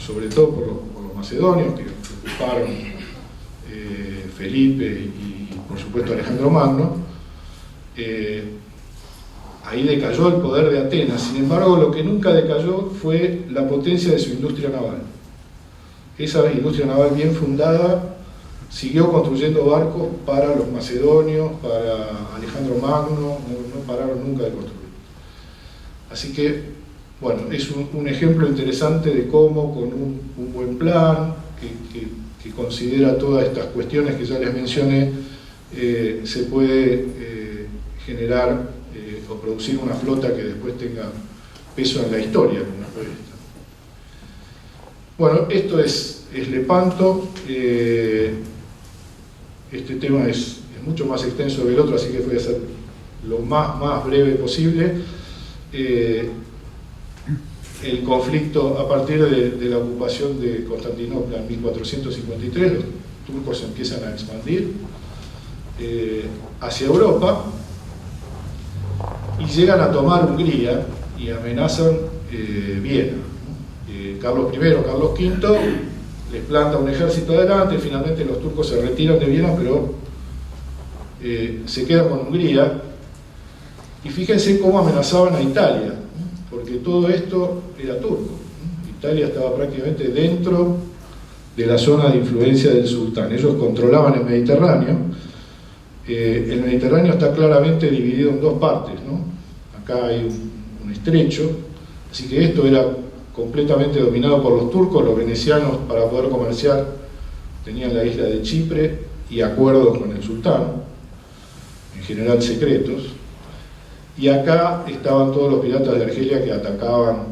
Speaker 3: sobre todo por los macedonios que ocuparon Felipe y por supuesto Alejandro Magno, ahí decayó el poder de Atenas. Sin embargo, lo que nunca decayó fue la potencia de su industria naval. Esa industria naval bien fundada siguió construyendo barcos para los macedonios, para Alejandro Magno, no pararon nunca de construir. Así que, bueno, es un ejemplo interesante de cómo con un buen plan, que considera todas estas cuestiones que ya les mencioné, se puede generar o producir una flota que después tenga peso en la historia, como fue esta. Bueno, esto es Lepanto. Este tema es mucho más extenso que el otro, así que voy a hacer lo más breve posible. El conflicto a partir de la ocupación de Constantinopla en 1453, los turcos empiezan a expandir hacia Europa y llegan a tomar Hungría y amenazan Viena. Carlos I, Carlos V les planta un ejército adelante, finalmente los turcos se retiran de Viena, pero se quedan con Hungría. Y fíjense cómo amenazaban a Italia, porque todo esto era turco. Italia estaba prácticamente dentro de la zona de influencia del sultán. Ellos controlaban el Mediterráneo. El Mediterráneo está claramente dividido en dos partes, ¿no? Acá hay un estrecho, así que esto era completamente dominado por los turcos. Los venecianos, para poder comerciar, tenían la isla de Chipre y acuerdos con el sultán, en general secretos. Y acá estaban todos los piratas de Argelia que atacaban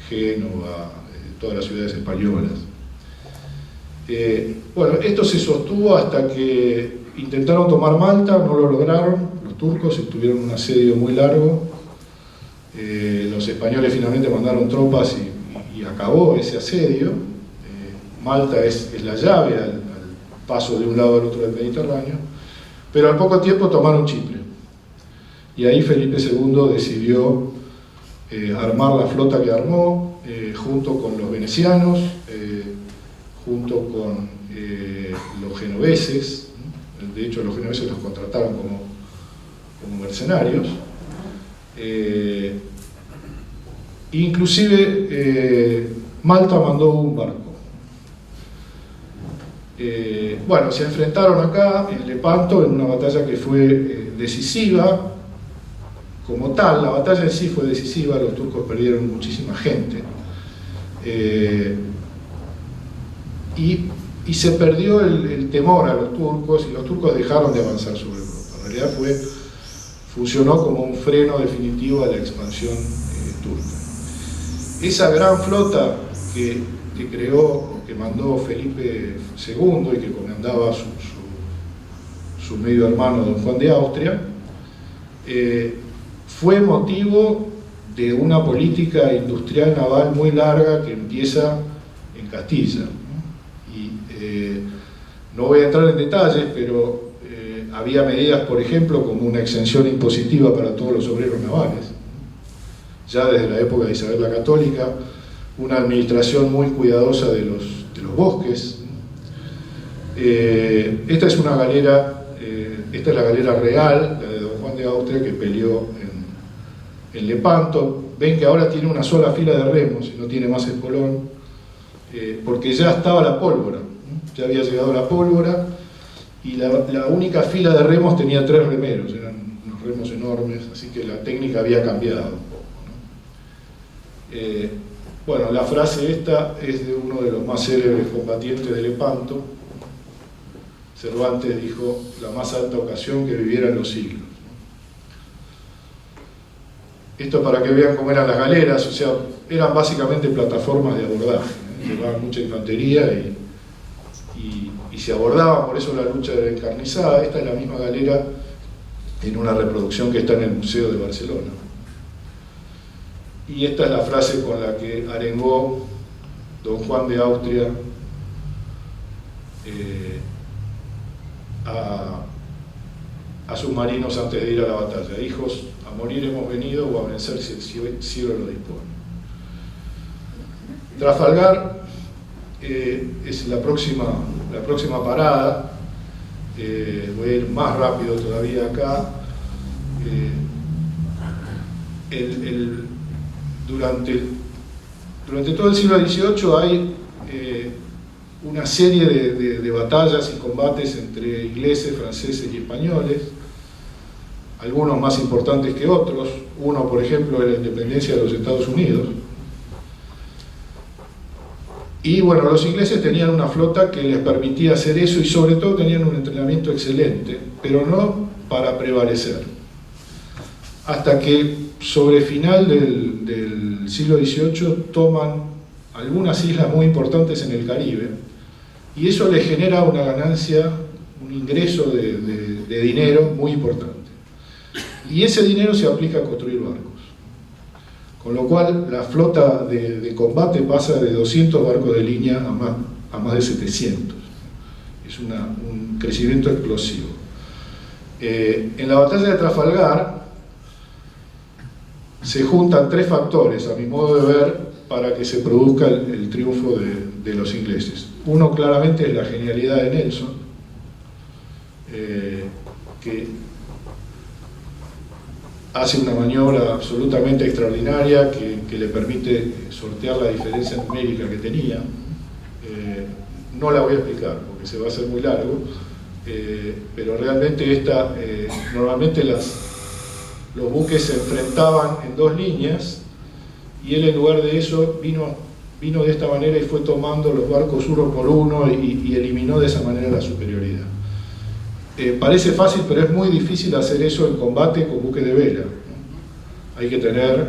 Speaker 3: Génova, todas las ciudades españolas. Bueno, esto se sostuvo hasta que intentaron tomar Malta, no lo lograron. Los turcos tuvieron un asedio muy largo. Los españoles finalmente mandaron tropas y acabó ese asedio. Malta es la llave al paso de un lado al otro del Mediterráneo. Pero al poco tiempo tomaron Chipre. Y ahí Felipe II decidió armar la flota que armó, junto con los venecianos, junto con los genoveses. De hecho, los genoveses los contrataron como mercenarios. Inclusive Malta mandó un barco. Bueno, se enfrentaron acá en Lepanto en una batalla que fue decisiva. Como tal, la batalla en sí fue decisiva, los turcos perdieron muchísima gente. Y se perdió el temor a los turcos, y los turcos dejaron de avanzar sobre Europa. En realidad funcionó como un freno definitivo a la expansión turca. Esa gran flota que creó, que mandó Felipe II y que comandaba su medio hermano don Juan de Austria, fue motivo de una política industrial naval muy larga que empieza en Castilla. No voy a entrar en detalles, pero había medidas, por ejemplo, como una exención impositiva para todos los obreros navales. Ya desde la época de Isabel la Católica, una administración muy cuidadosa de los bosques. Esta es una galera, esta es la galera real, la de don Juan de Austria, que peleó en Lepanto. Ven que ahora tiene una sola fila de remos y no tiene más espolón, porque ya estaba la pólvora. Ya había llegado la pólvora y la única fila de remos tenía 3 remeros, eran unos remos enormes, así que la técnica había cambiado un poco, ¿no? Bueno, la frase esta es de uno de los más célebres combatientes de Lepanto. Cervantes dijo: la más alta ocasión que vivieran los siglos. Esto para que vean cómo eran las galeras, o sea, eran básicamente plataformas de abordaje, ¿eh? Llevaban mucha infantería y se abordaban, por eso la lucha era encarnizada. Esta es la misma galera en una reproducción que está en el Museo de Barcelona. Y esta es la frase con la que arengó don Juan de Austria a sus marinos antes de ir a la batalla: hijos, a morir hemos venido, o a vencer si el cielo lo dispone. Trafalgar es la próxima parada. Voy a ir más rápido todavía acá. Durante todo el siglo XVIII hay una serie de batallas y combates entre ingleses, franceses y españoles, algunos más importantes que otros. Uno, por ejemplo, es la independencia de los Estados Unidos. Y bueno, los ingleses tenían una flota que les permitía hacer eso, y sobre todo tenían un entrenamiento excelente, pero no para prevalecer. Hasta que sobre final del siglo XVIII toman algunas islas muy importantes en el Caribe, y eso les genera una ganancia, un ingreso de dinero muy importante. Y ese dinero se aplica a construir barcos. Con lo cual la flota de combate pasa de 200 barcos de línea a más de 700. Es un crecimiento explosivo. En la batalla de Trafalgar se juntan 3 factores, a mi modo de ver, para que se produzca el triunfo de los ingleses. Uno claramente es la genialidad de Nelson, que hace una maniobra absolutamente extraordinaria que le permite sortear la diferencia numérica que tenía. No la voy a explicar porque se va a hacer muy largo, pero realmente normalmente los buques se enfrentaban en dos líneas y él, en lugar de eso, vino de esta manera y fue tomando los barcos uno por uno y eliminó de esa manera la superioridad. Parece fácil, pero es muy difícil hacer eso en combate con buques de vela. Hay que tener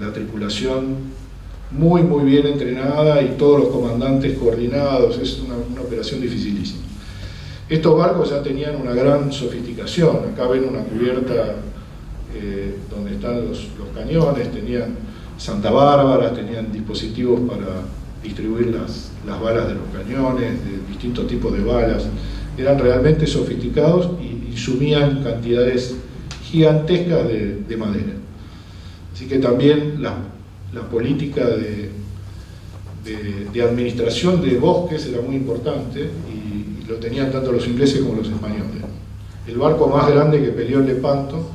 Speaker 3: la tripulación muy bien entrenada y todos los comandantes coordinados. Es una operación dificilísima. Estos barcos ya tenían una gran sofisticación. Acá ven una cubierta donde están los cañones, tenían Santa Bárbara, tenían dispositivos para distribuir las balas de los cañones, de distintos tipos de balas. Eran realmente sofisticados y sumían cantidades gigantescas de madera. Así que también la política de administración de bosques era muy importante y lo tenían tanto los ingleses como los españoles. El barco más grande que peleó en Lepanto,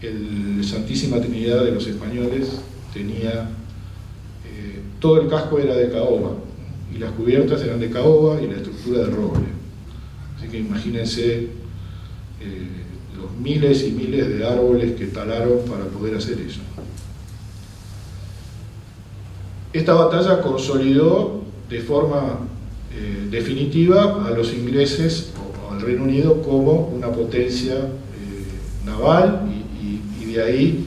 Speaker 3: el Santísima Trinidad de los españoles, tenía todo el casco era de caoba y las cubiertas eran de caoba y la estructura de roble. Así que imagínense los miles y miles de árboles que talaron para poder hacer eso. Esta batalla consolidó de forma definitiva a los ingleses o al Reino Unido como una potencia naval y de ahí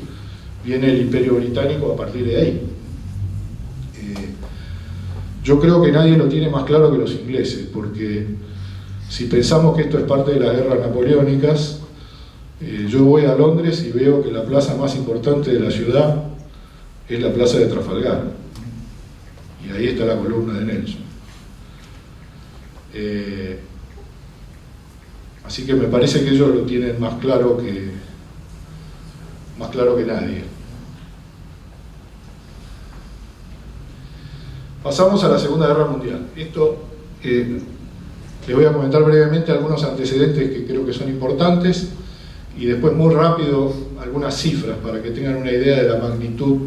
Speaker 3: viene el Imperio Británico a partir de ahí. Yo creo que nadie lo tiene más claro que los ingleses, porque si pensamos que esto es parte de las guerras napoleónicas, yo voy a Londres y veo que la plaza más importante de la ciudad es la plaza de Trafalgar, y ahí está la columna de Nelson. Así que me parece que ellos lo tienen más claro que nadie. Pasamos a la Segunda Guerra Mundial. Esto les voy a comentar brevemente algunos antecedentes que creo que son importantes y después muy rápido algunas cifras para que tengan una idea de la magnitud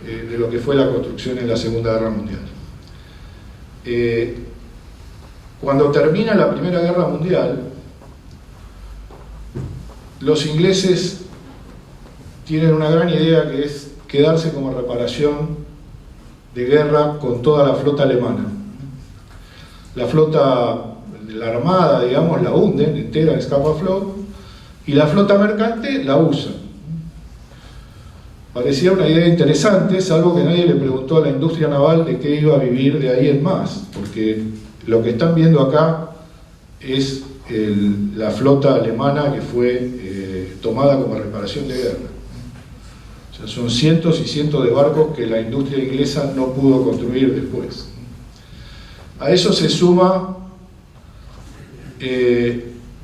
Speaker 3: de lo que fue la construcción en la Segunda Guerra Mundial. Cuando termina la Primera Guerra Mundial, los ingleses tienen una gran idea, que es quedarse como reparación de guerra con toda la flota alemana. La flota de la armada, digamos, la hunden entera, escapa a flot, y la flota mercante la usan. Parecía una idea interesante, salvo que nadie le preguntó a la industria naval de qué iba a vivir de ahí en más, porque lo que están viendo acá es la flota alemana que fue tomada como reparación de guerra. O sea, son cientos y cientos de barcos que la industria inglesa no pudo construir después. A eso se suma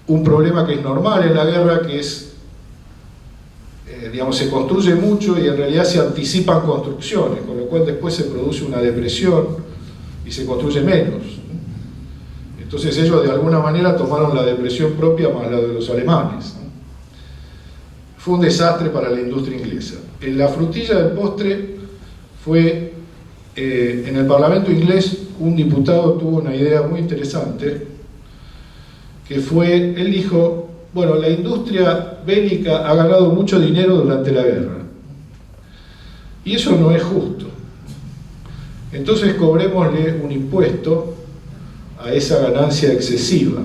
Speaker 3: un problema que es normal en la guerra, que es, digamos, se construye mucho y en realidad se anticipan construcciones, con lo cual después se produce una depresión y se construye menos. Entonces ellos de alguna manera tomaron la depresión propia más la de los alemanes. Fue un desastre para la industria inglesa. En la frutilla del postre fue, en el Parlamento inglés, un diputado tuvo una idea muy interesante, que fue, él dijo, bueno, la industria bélica ha ganado mucho dinero durante la guerra, y eso no es justo. Entonces cobrémosle un impuesto a esa ganancia excesiva.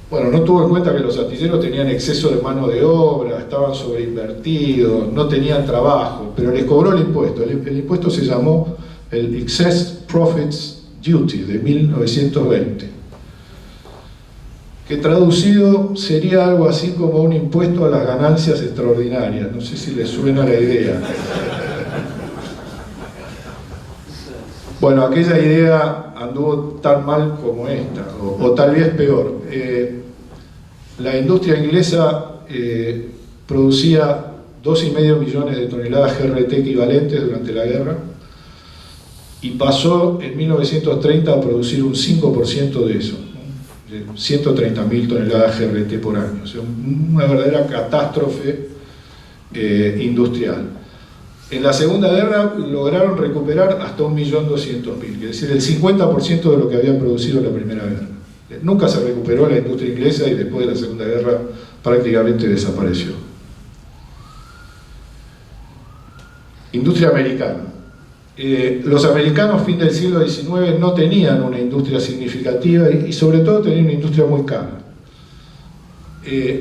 Speaker 3: Bueno, no tuvo en cuenta que los astilleros tenían exceso de mano de obra, estaban sobreinvertidos, no tenían trabajo, pero les cobró el impuesto. El impuesto se llamó el Excess Profits Duty de 1920, que traducido sería algo así como un impuesto a las ganancias extraordinarias. No sé si les suena la idea. Bueno, aquella idea anduvo tan mal como esta, o tal vez peor. La industria inglesa producía 2,5 millones de toneladas GRT equivalentes durante la guerra, y pasó en 1930 a producir un 5% de eso, ¿no? De 130.000 toneladas GRT por año, o sea, una verdadera catástrofe industrial. En la Segunda Guerra lograron recuperar hasta 1.200.000, es decir, el 50% de lo que habían producido en la Primera Guerra. Nunca se recuperó la industria inglesa y después de la Segunda Guerra prácticamente desapareció. Industria americana. Los americanos, fin del siglo XIX, no tenían una industria significativa y sobre todo tenían una industria muy cara.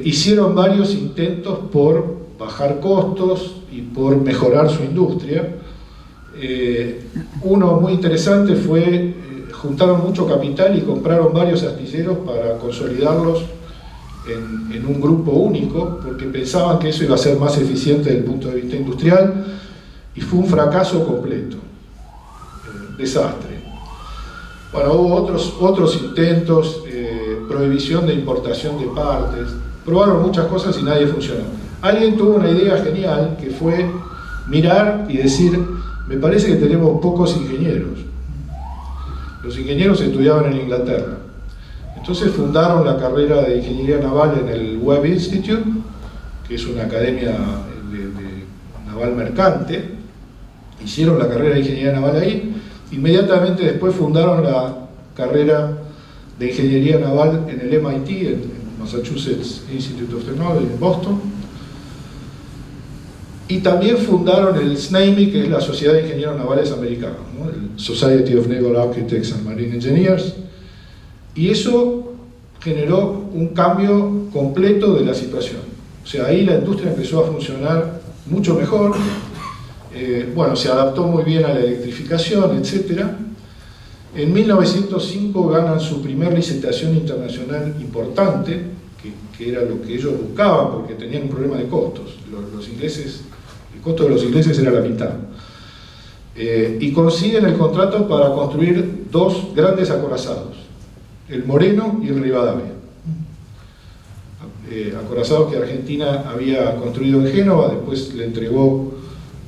Speaker 3: Hicieron varios intentos por bajar costos y por mejorar su industria. Uno muy interesante fue, juntaron mucho capital y compraron varios astilleros para consolidarlos en un grupo único, porque pensaban que eso iba a ser más eficiente desde el punto de vista industrial, y fue un fracaso completo, desastre. Bueno, hubo otros intentos, prohibición de importación de partes, probaron muchas cosas y nadie funcionó. Alguien tuvo una idea genial que fue mirar y decir, me parece que tenemos pocos ingenieros. Los ingenieros estudiaban en Inglaterra. Entonces fundaron la carrera de ingeniería naval en el Webb Institute, que es una academia naval mercante. Hicieron la carrera de ingeniería naval ahí. Inmediatamente después fundaron la carrera de ingeniería naval en el MIT, en Massachusetts Institute of Technology, en Boston. Y también fundaron el SNAMI, que es la Sociedad de Ingenieros Navales Americanos, ¿no? El Society of Naval Architects and Marine Engineers. Y eso generó un cambio completo de la situación. O sea, ahí la industria empezó a funcionar mucho mejor. Bueno, se adaptó muy bien a la electrificación, etc. En 1905 ganan su primer licitación internacional importante, que era lo que ellos buscaban, porque tenían un problema de costos. Los ingleses, el costo de los ingleses era la mitad. Y consiguen el contrato para construir dos grandes acorazados, el Moreno y el Rivadavia. Acorazados que Argentina había construido en Génova, después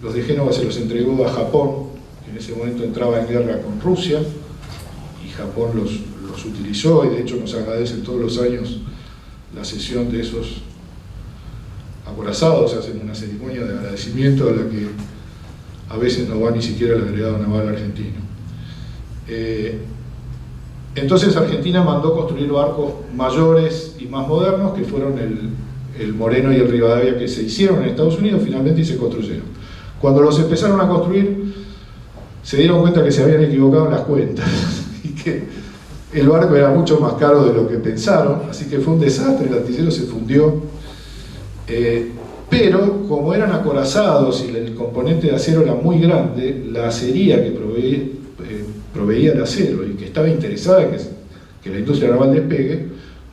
Speaker 3: los de Génova se los entregó a Japón, que en ese momento entraba en guerra con Rusia, y Japón los utilizó, y de hecho nos agradecen todos los años la cesión de esos acorazados. Hacen una ceremonia de agradecimiento a la que a veces no va ni siquiera el agregado naval argentino. Entonces Argentina mandó construir barcos mayores y más modernos, que fueron el Moreno y el Rivadavia, que se hicieron en Estados Unidos finalmente y se construyeron. Cuando los empezaron a construir, se dieron cuenta que se habían equivocado en las cuentas y que el barco era mucho más caro de lo que pensaron, así que fue un desastre, el astillero se fundió. Pero como eran acorazados y el componente de acero era muy grande, la acería que proveía el acero y que estaba interesada en que la industria naval despegue,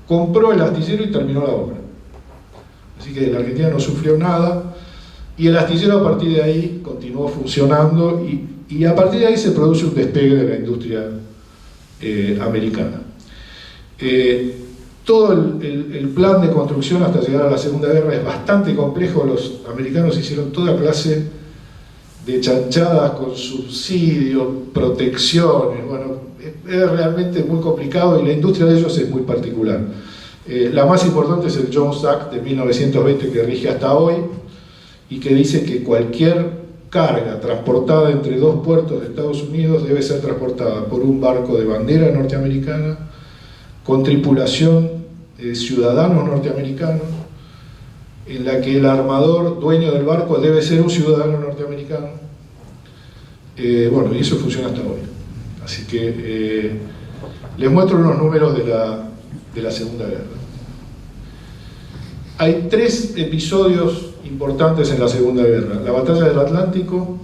Speaker 3: compró el astillero y terminó la obra. Así que la Argentina no sufrió nada, y el astillero a partir de ahí continuó funcionando, y a partir de ahí se produce un despegue de la industria americana. Todo el plan de construcción hasta llegar a la Segunda Guerra es bastante complejo. Los americanos hicieron toda clase de chanchadas con subsidios, protecciones. Bueno, es realmente muy complicado y la industria de ellos es muy particular. La más importante es el Jones Act de 1920, que rige hasta hoy y que dice que cualquier carga transportada entre dos puertos de Estados Unidos debe ser transportada por un barco de bandera norteamericana, con tripulación de ciudadanos norteamericanos, en la que el armador, dueño del barco, debe ser un ciudadano norteamericano. Bueno, y eso funciona hasta hoy. Así que les muestro unos números de la Segunda Guerra. Hay tres episodios importantes en la Segunda Guerra: la batalla del Atlántico,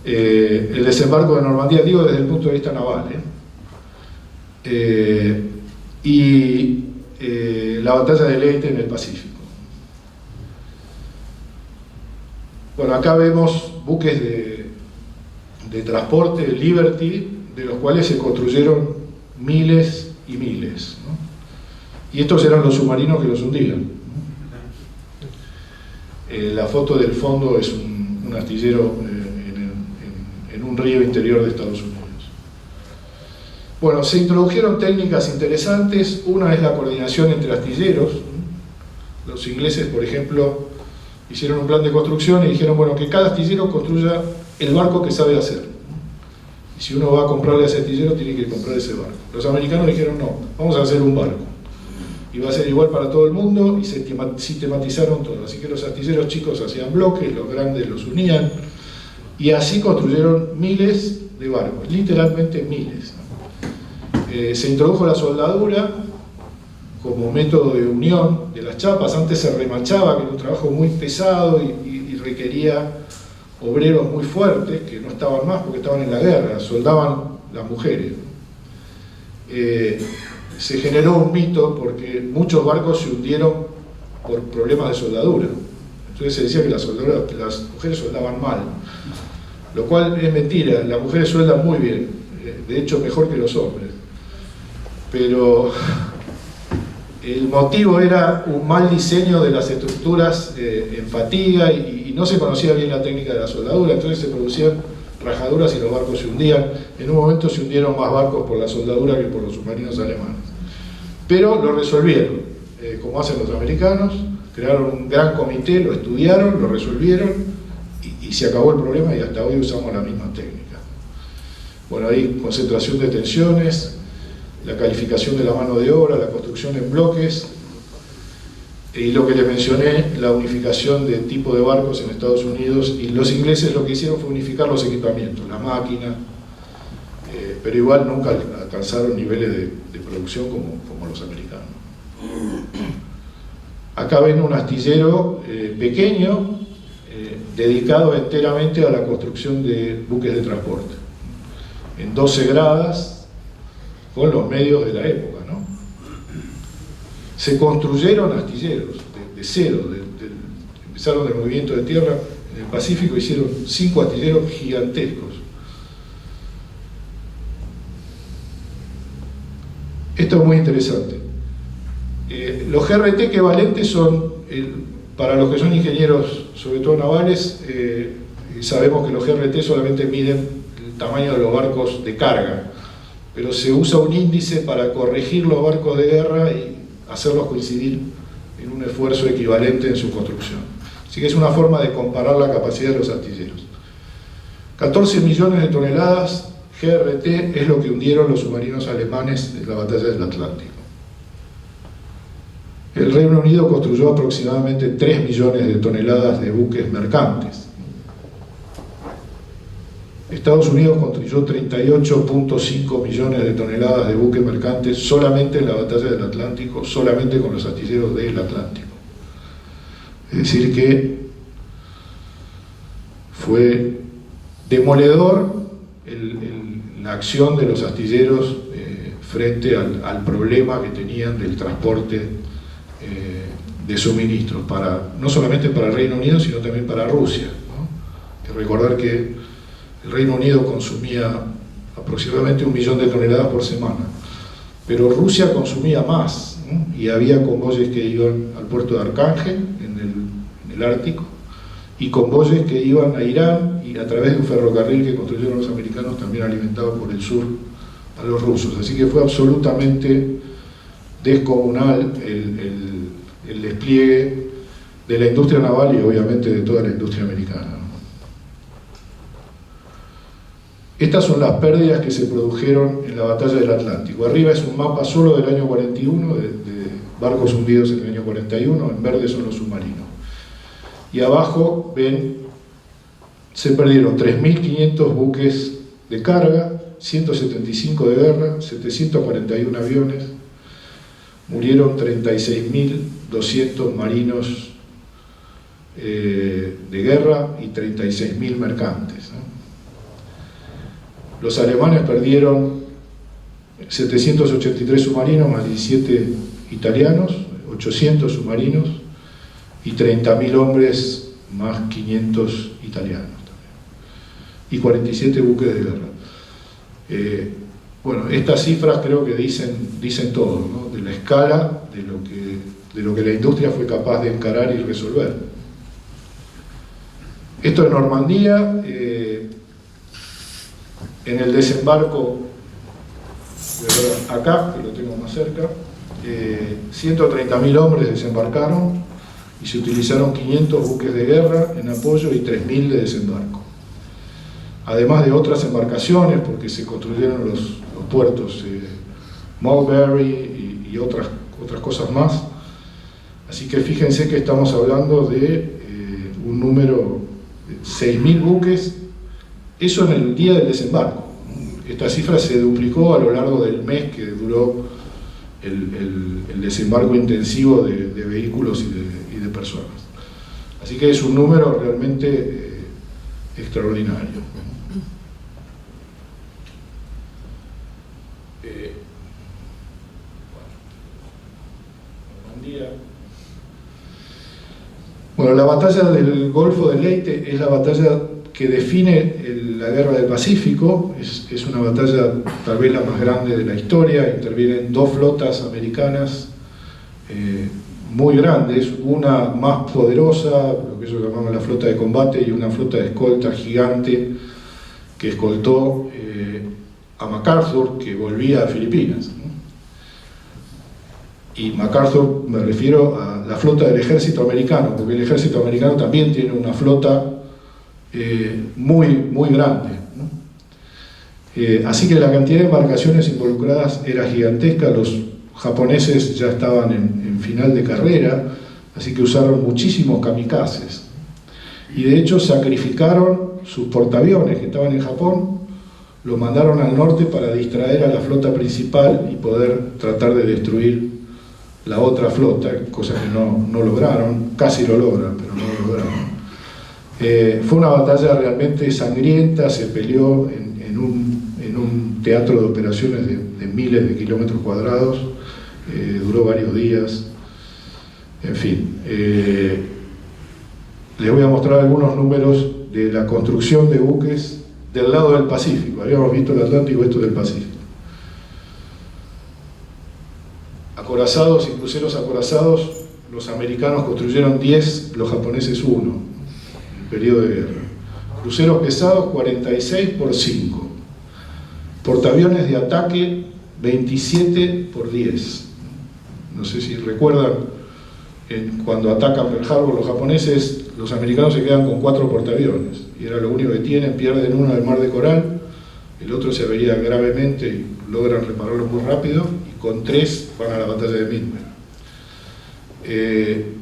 Speaker 3: el desembarco de Normandía, digo desde el punto de vista naval, y la batalla de Leyte en el Pacífico. Bueno, acá vemos buques de transporte, Liberty, de los cuales se construyeron miles y miles, ¿no? Y estos eran los submarinos que los hundían. La foto del fondo es un astillero en un río interior de Estados Unidos. Bueno, se introdujeron técnicas interesantes. Una es la coordinación entre astilleros. Los ingleses, por ejemplo, hicieron un plan de construcción y dijeron, bueno, que cada astillero construya el barco que sabe hacer. Y si uno va a comprarle a ese astillero, tiene que comprar ese barco. Los americanos dijeron, no, vamos a hacer un barco. Y va a ser igual para todo el mundo, y se sistematizaron todo. Así que los astilleros chicos hacían bloques, los grandes los unían, y así construyeron miles de barcos, literalmente miles. Se introdujo la soldadura como método de unión de las chapas. Antes se remachaba, que era un trabajo muy pesado y requería obreros muy fuertes, que no estaban más porque estaban en la guerra, soldaban las mujeres. Se generó un mito porque muchos barcos se hundieron por problemas de soldadura. Entonces se decía que las mujeres soldaban mal, lo cual es mentira. Las mujeres sueldan muy bien, de hecho mejor que los hombres. Pero el motivo era un mal diseño de las estructuras en fatiga y no se conocía bien la técnica de la soldadura, entonces se producían rajaduras y los barcos se hundían. En un momento se hundieron más barcos por la soldadura que por los submarinos alemanes. Pero lo resolvieron, como hacen los americanos, crearon un gran comité, lo estudiaron, lo resolvieron y se acabó el problema y hasta hoy usamos la misma técnica. Bueno, hay concentración de tensiones, la calificación de la mano de obra, la construcción en bloques, y lo que les mencioné, la unificación de tipo de barcos en Estados Unidos, y los ingleses lo que hicieron fue unificar los equipamientos, la máquina, pero igual nunca alcanzaron niveles de producción como los americanos. Acá ven un astillero pequeño, dedicado enteramente a la construcción de buques de transporte, en 12 gradas, con los medios de la época, ¿no? Se construyeron astilleros de cero, empezaron el movimiento de tierra en el Pacífico, hicieron 5 astilleros gigantescos. Esto es muy interesante. Los GRT equivalentes son, para los que son ingenieros, sobre todo navales, sabemos que los GRT solamente miden el tamaño de los barcos de carga, pero se usa un índice para corregir los barcos de guerra y hacerlos coincidir en un esfuerzo equivalente en su construcción. Así que es una forma de comparar la capacidad de los astilleros. 14 millones de toneladas GRT es lo que hundieron los submarinos alemanes en la batalla del Atlántico. El Reino Unido construyó aproximadamente 3 millones de toneladas de buques mercantes. Estados Unidos construyó 38.5 millones de toneladas de buques mercantes solamente en la batalla del Atlántico, solamente con los astilleros del Atlántico. Es decir que fue demoledor la acción de los astilleros frente al problema que tenían del transporte de suministros, no solamente para el Reino Unido, sino también para Rusia, ¿no? Hay que recordar que el Reino Unido consumía aproximadamente 1 millón de toneladas por semana, pero Rusia consumía más, ¿no? Y había convoyes que iban al puerto de Arcángel, en el Ártico, y convoyes que iban a Irán, y a través de un ferrocarril que construyeron los americanos, también alimentado por el sur a los rusos. Así que fue absolutamente descomunal el despliegue de la industria naval y obviamente de toda la industria americana, ¿no? Estas son las pérdidas que se produjeron en la batalla del Atlántico. Arriba es un mapa solo del año 41, de barcos hundidos en el año 41, en verde son los submarinos. Y abajo ven, se perdieron 3.500 buques de carga, 175 de guerra, 741 aviones, murieron 36.200 marinos de guerra y 36.000 mercantes, ¿no? Los alemanes perdieron 783 submarinos más 17 italianos, 800 submarinos y 30.000 hombres más 500 italianos también, y 47 buques de guerra. Bueno, estas cifras creo que dicen todo, ¿no? De la escala de lo que la industria fue capaz de encarar y resolver. Esto es Normandía. En el desembarco, acá, que lo tengo más cerca, 130.000 hombres desembarcaron y se utilizaron 500 buques de guerra en apoyo y 3.000 de desembarco. Además de otras embarcaciones, porque se construyeron los puertos Mulberry y otras cosas más. Así que fíjense que estamos hablando de un número de 6.000 buques, eso en el día del desembarco. Esta cifra se duplicó a lo largo del mes que duró el desembarco intensivo de vehículos y de personas. Así que es un número realmente extraordinario. Bueno, la batalla del Golfo de Leyte es la batalla que define la guerra del Pacífico. Es una batalla tal vez la más grande de la historia. Intervienen dos flotas americanas muy grandes, una más poderosa, lo que ellos llamaban la flota de combate, y una flota de escolta gigante que escoltó a MacArthur, que volvía a Filipinas. Y MacArthur me refiero a la flota del ejército americano, porque el ejército americano también tiene una flota muy grande, ¿no? Así que la cantidad de embarcaciones involucradas era gigantesca. Los japoneses ya estaban en final de carrera, así que usaron muchísimos kamikazes. Y de hecho sacrificaron sus portaaviones que estaban en Japón, los mandaron al norte para distraer a la flota principal y poder tratar de destruir la otra flota, cosa que no lograron. Casi lo logran, pero no lo lograron. Fue una batalla realmente sangrienta, se peleó en un teatro de operaciones de miles de kilómetros cuadrados, duró varios días, en fin. Les voy a mostrar algunos números de la construcción de buques del lado del Pacífico. Habíamos visto el Atlántico, esto del Pacífico. Acorazados y cruceros acorazados, los americanos construyeron 10, los japoneses 1, en el periodo de guerra. Cruceros pesados, 46 por 5. Portaaviones de ataque, 27 por 10. No sé si recuerdan, cuando atacan Pearl Harbor los japoneses, los americanos se quedan con 4 portaaviones, y era lo único que tienen. Pierden uno en el Mar de Coral, el otro se avería gravemente y logran repararlo muy rápido, y con 3 van a la batalla de Midway.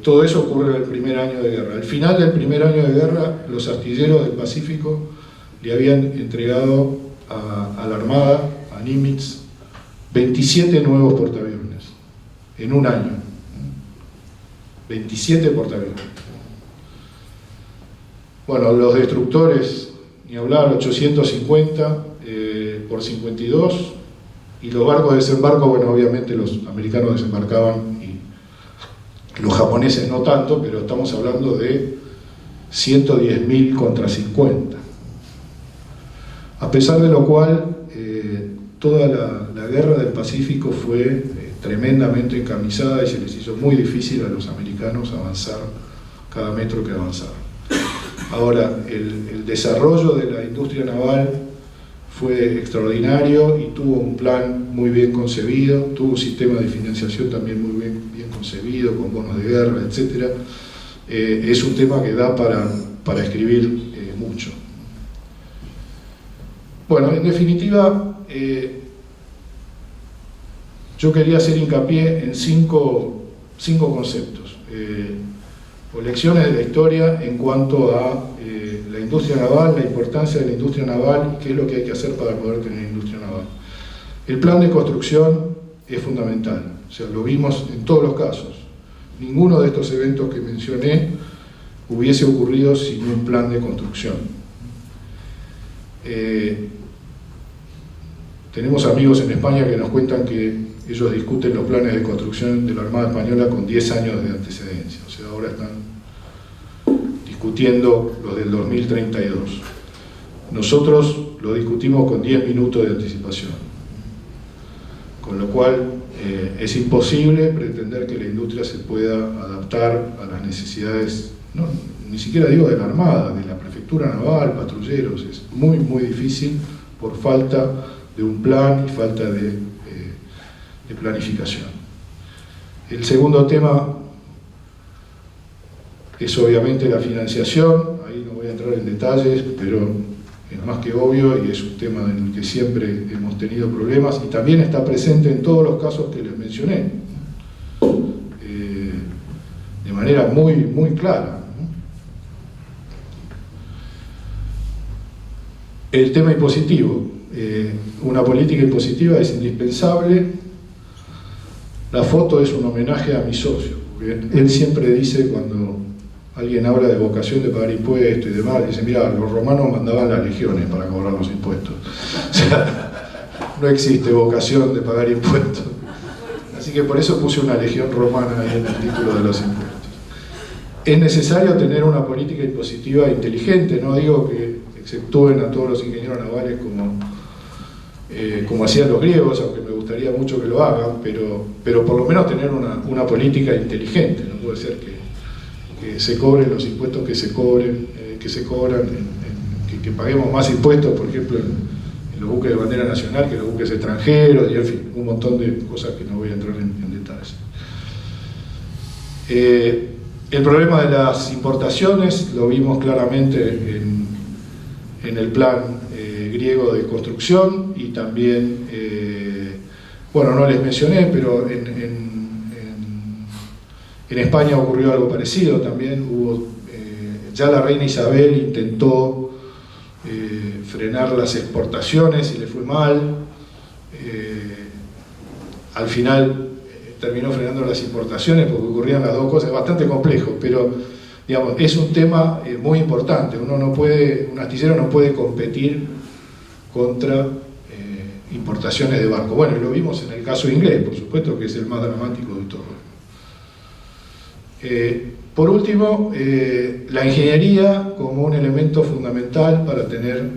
Speaker 3: Todo eso ocurre en el primer año de guerra. Al final del primer año de guerra, los astilleros del Pacífico le habían entregado a la Armada, a Nimitz, 27 nuevos portaaviones en un año. 27 portaaviones. Bueno, los destructores, ni hablar, 850 por 52, y los barcos de desembarco, bueno, obviamente los americanos desembarcaban y los japoneses no tanto, pero estamos hablando de 110.000 contra 50. A pesar de lo cual, toda la guerra del Pacífico fue tremendamente encarnizada y se les hizo muy difícil a los americanos avanzar cada metro que avanzaban. Ahora, el desarrollo de la industria naval fue extraordinario y tuvo un plan muy bien concebido, tuvo un sistema de financiación también muy bien concebido, con bonos de guerra, etc. Es un tema que da para escribir mucho. Bueno, en definitiva, yo quería hacer hincapié en cinco conceptos, o lecciones de la historia en cuanto a la industria naval, la importancia de la industria naval y qué es lo que hay que hacer para poder tener industria naval. El plan de construcción es fundamental, o sea, lo vimos en todos los casos. Ninguno de estos eventos que mencioné hubiese ocurrido sin un plan de construcción. Tenemos amigos en España que nos cuentan que ellos discuten los planes de construcción de la Armada Española con 10 años de antecedencia, o sea, ahora están discutiendo los del 2032. Nosotros lo discutimos con 10 minutos de anticipación, con lo cual es imposible pretender que la industria se pueda adaptar a las necesidades, no, ni siquiera digo de la Armada, de la Prefectura Naval, patrulleros. Es muy difícil por falta de un plan y falta de planificación. El segundo tema es obviamente la financiación. Ahí no voy a entrar en detalles, pero es más que obvio y es un tema en el que siempre hemos tenido problemas y también está presente en todos los casos que les mencioné, de manera muy clara. El tema impositivo. Una política impositiva es indispensable. La foto es un homenaje a mi socio, porque él siempre dice, cuando alguien habla de vocación de pagar impuestos y demás, dice: mira, los romanos mandaban las legiones para cobrar los impuestos. O sea, no existe vocación de pagar impuestos. Así que por eso puse una legión romana ahí en el título de los impuestos. Es necesario tener una política impositiva inteligente. No digo que exceptúen a todos los ingenieros navales como hacían los griegos, aunque me gustaría mucho que lo hagan, pero por lo menos tener una política inteligente. No puede ser que se cobren los impuestos que se cobran, que paguemos más impuestos, por ejemplo, en los buques de bandera nacional que en los buques extranjeros, y en fin, un montón de cosas que no voy a entrar en detalles. El problema de las importaciones lo vimos claramente en el plan griego de construcción, y también, bueno, no les mencioné, pero en España ocurrió algo parecido también. Ya la reina Isabel intentó frenar las exportaciones y le fue mal. Al final terminó frenando las importaciones porque ocurrían las dos cosas. Es bastante complejo, pero digamos, es un tema muy importante. Un astillero no puede competir contra importaciones de barco. Bueno, y lo vimos en el caso inglés, por supuesto, que es el más dramático de todo. Por último, la ingeniería como un elemento fundamental para tener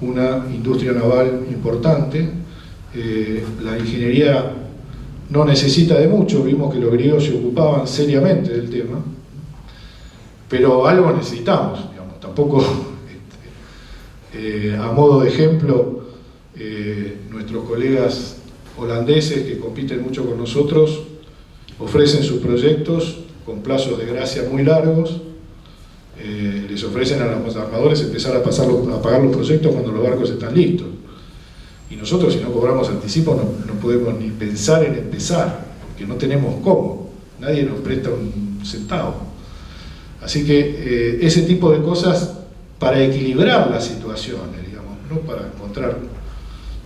Speaker 3: una industria naval importante. La ingeniería no necesita de mucho. Vimos que los griegos se ocupaban seriamente del tema, pero algo necesitamos, digamos. Tampoco, a modo de ejemplo, nuestros colegas holandeses que compiten mucho con nosotros ofrecen sus proyectos con plazos de gracia muy largos. Les ofrecen a los armadores empezar a pagar los proyectos cuando los barcos están listos. Y nosotros, si no cobramos anticipo, no podemos ni pensar en empezar, porque no tenemos cómo. Nadie nos presta un centavo. Así que ese tipo de cosas, para equilibrar las situaciones, digamos, no para encontrar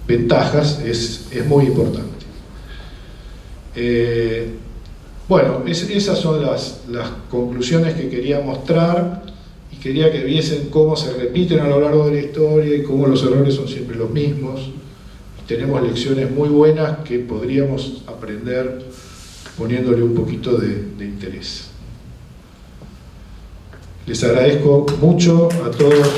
Speaker 3: ventajas, es muy importante. Bueno, esas son las conclusiones que quería mostrar, y quería que viesen cómo se repiten a lo largo de la historia y cómo los errores son siempre los mismos. Y tenemos lecciones muy buenas que podríamos aprender poniéndole un poquito de interés. Les agradezco mucho a todos.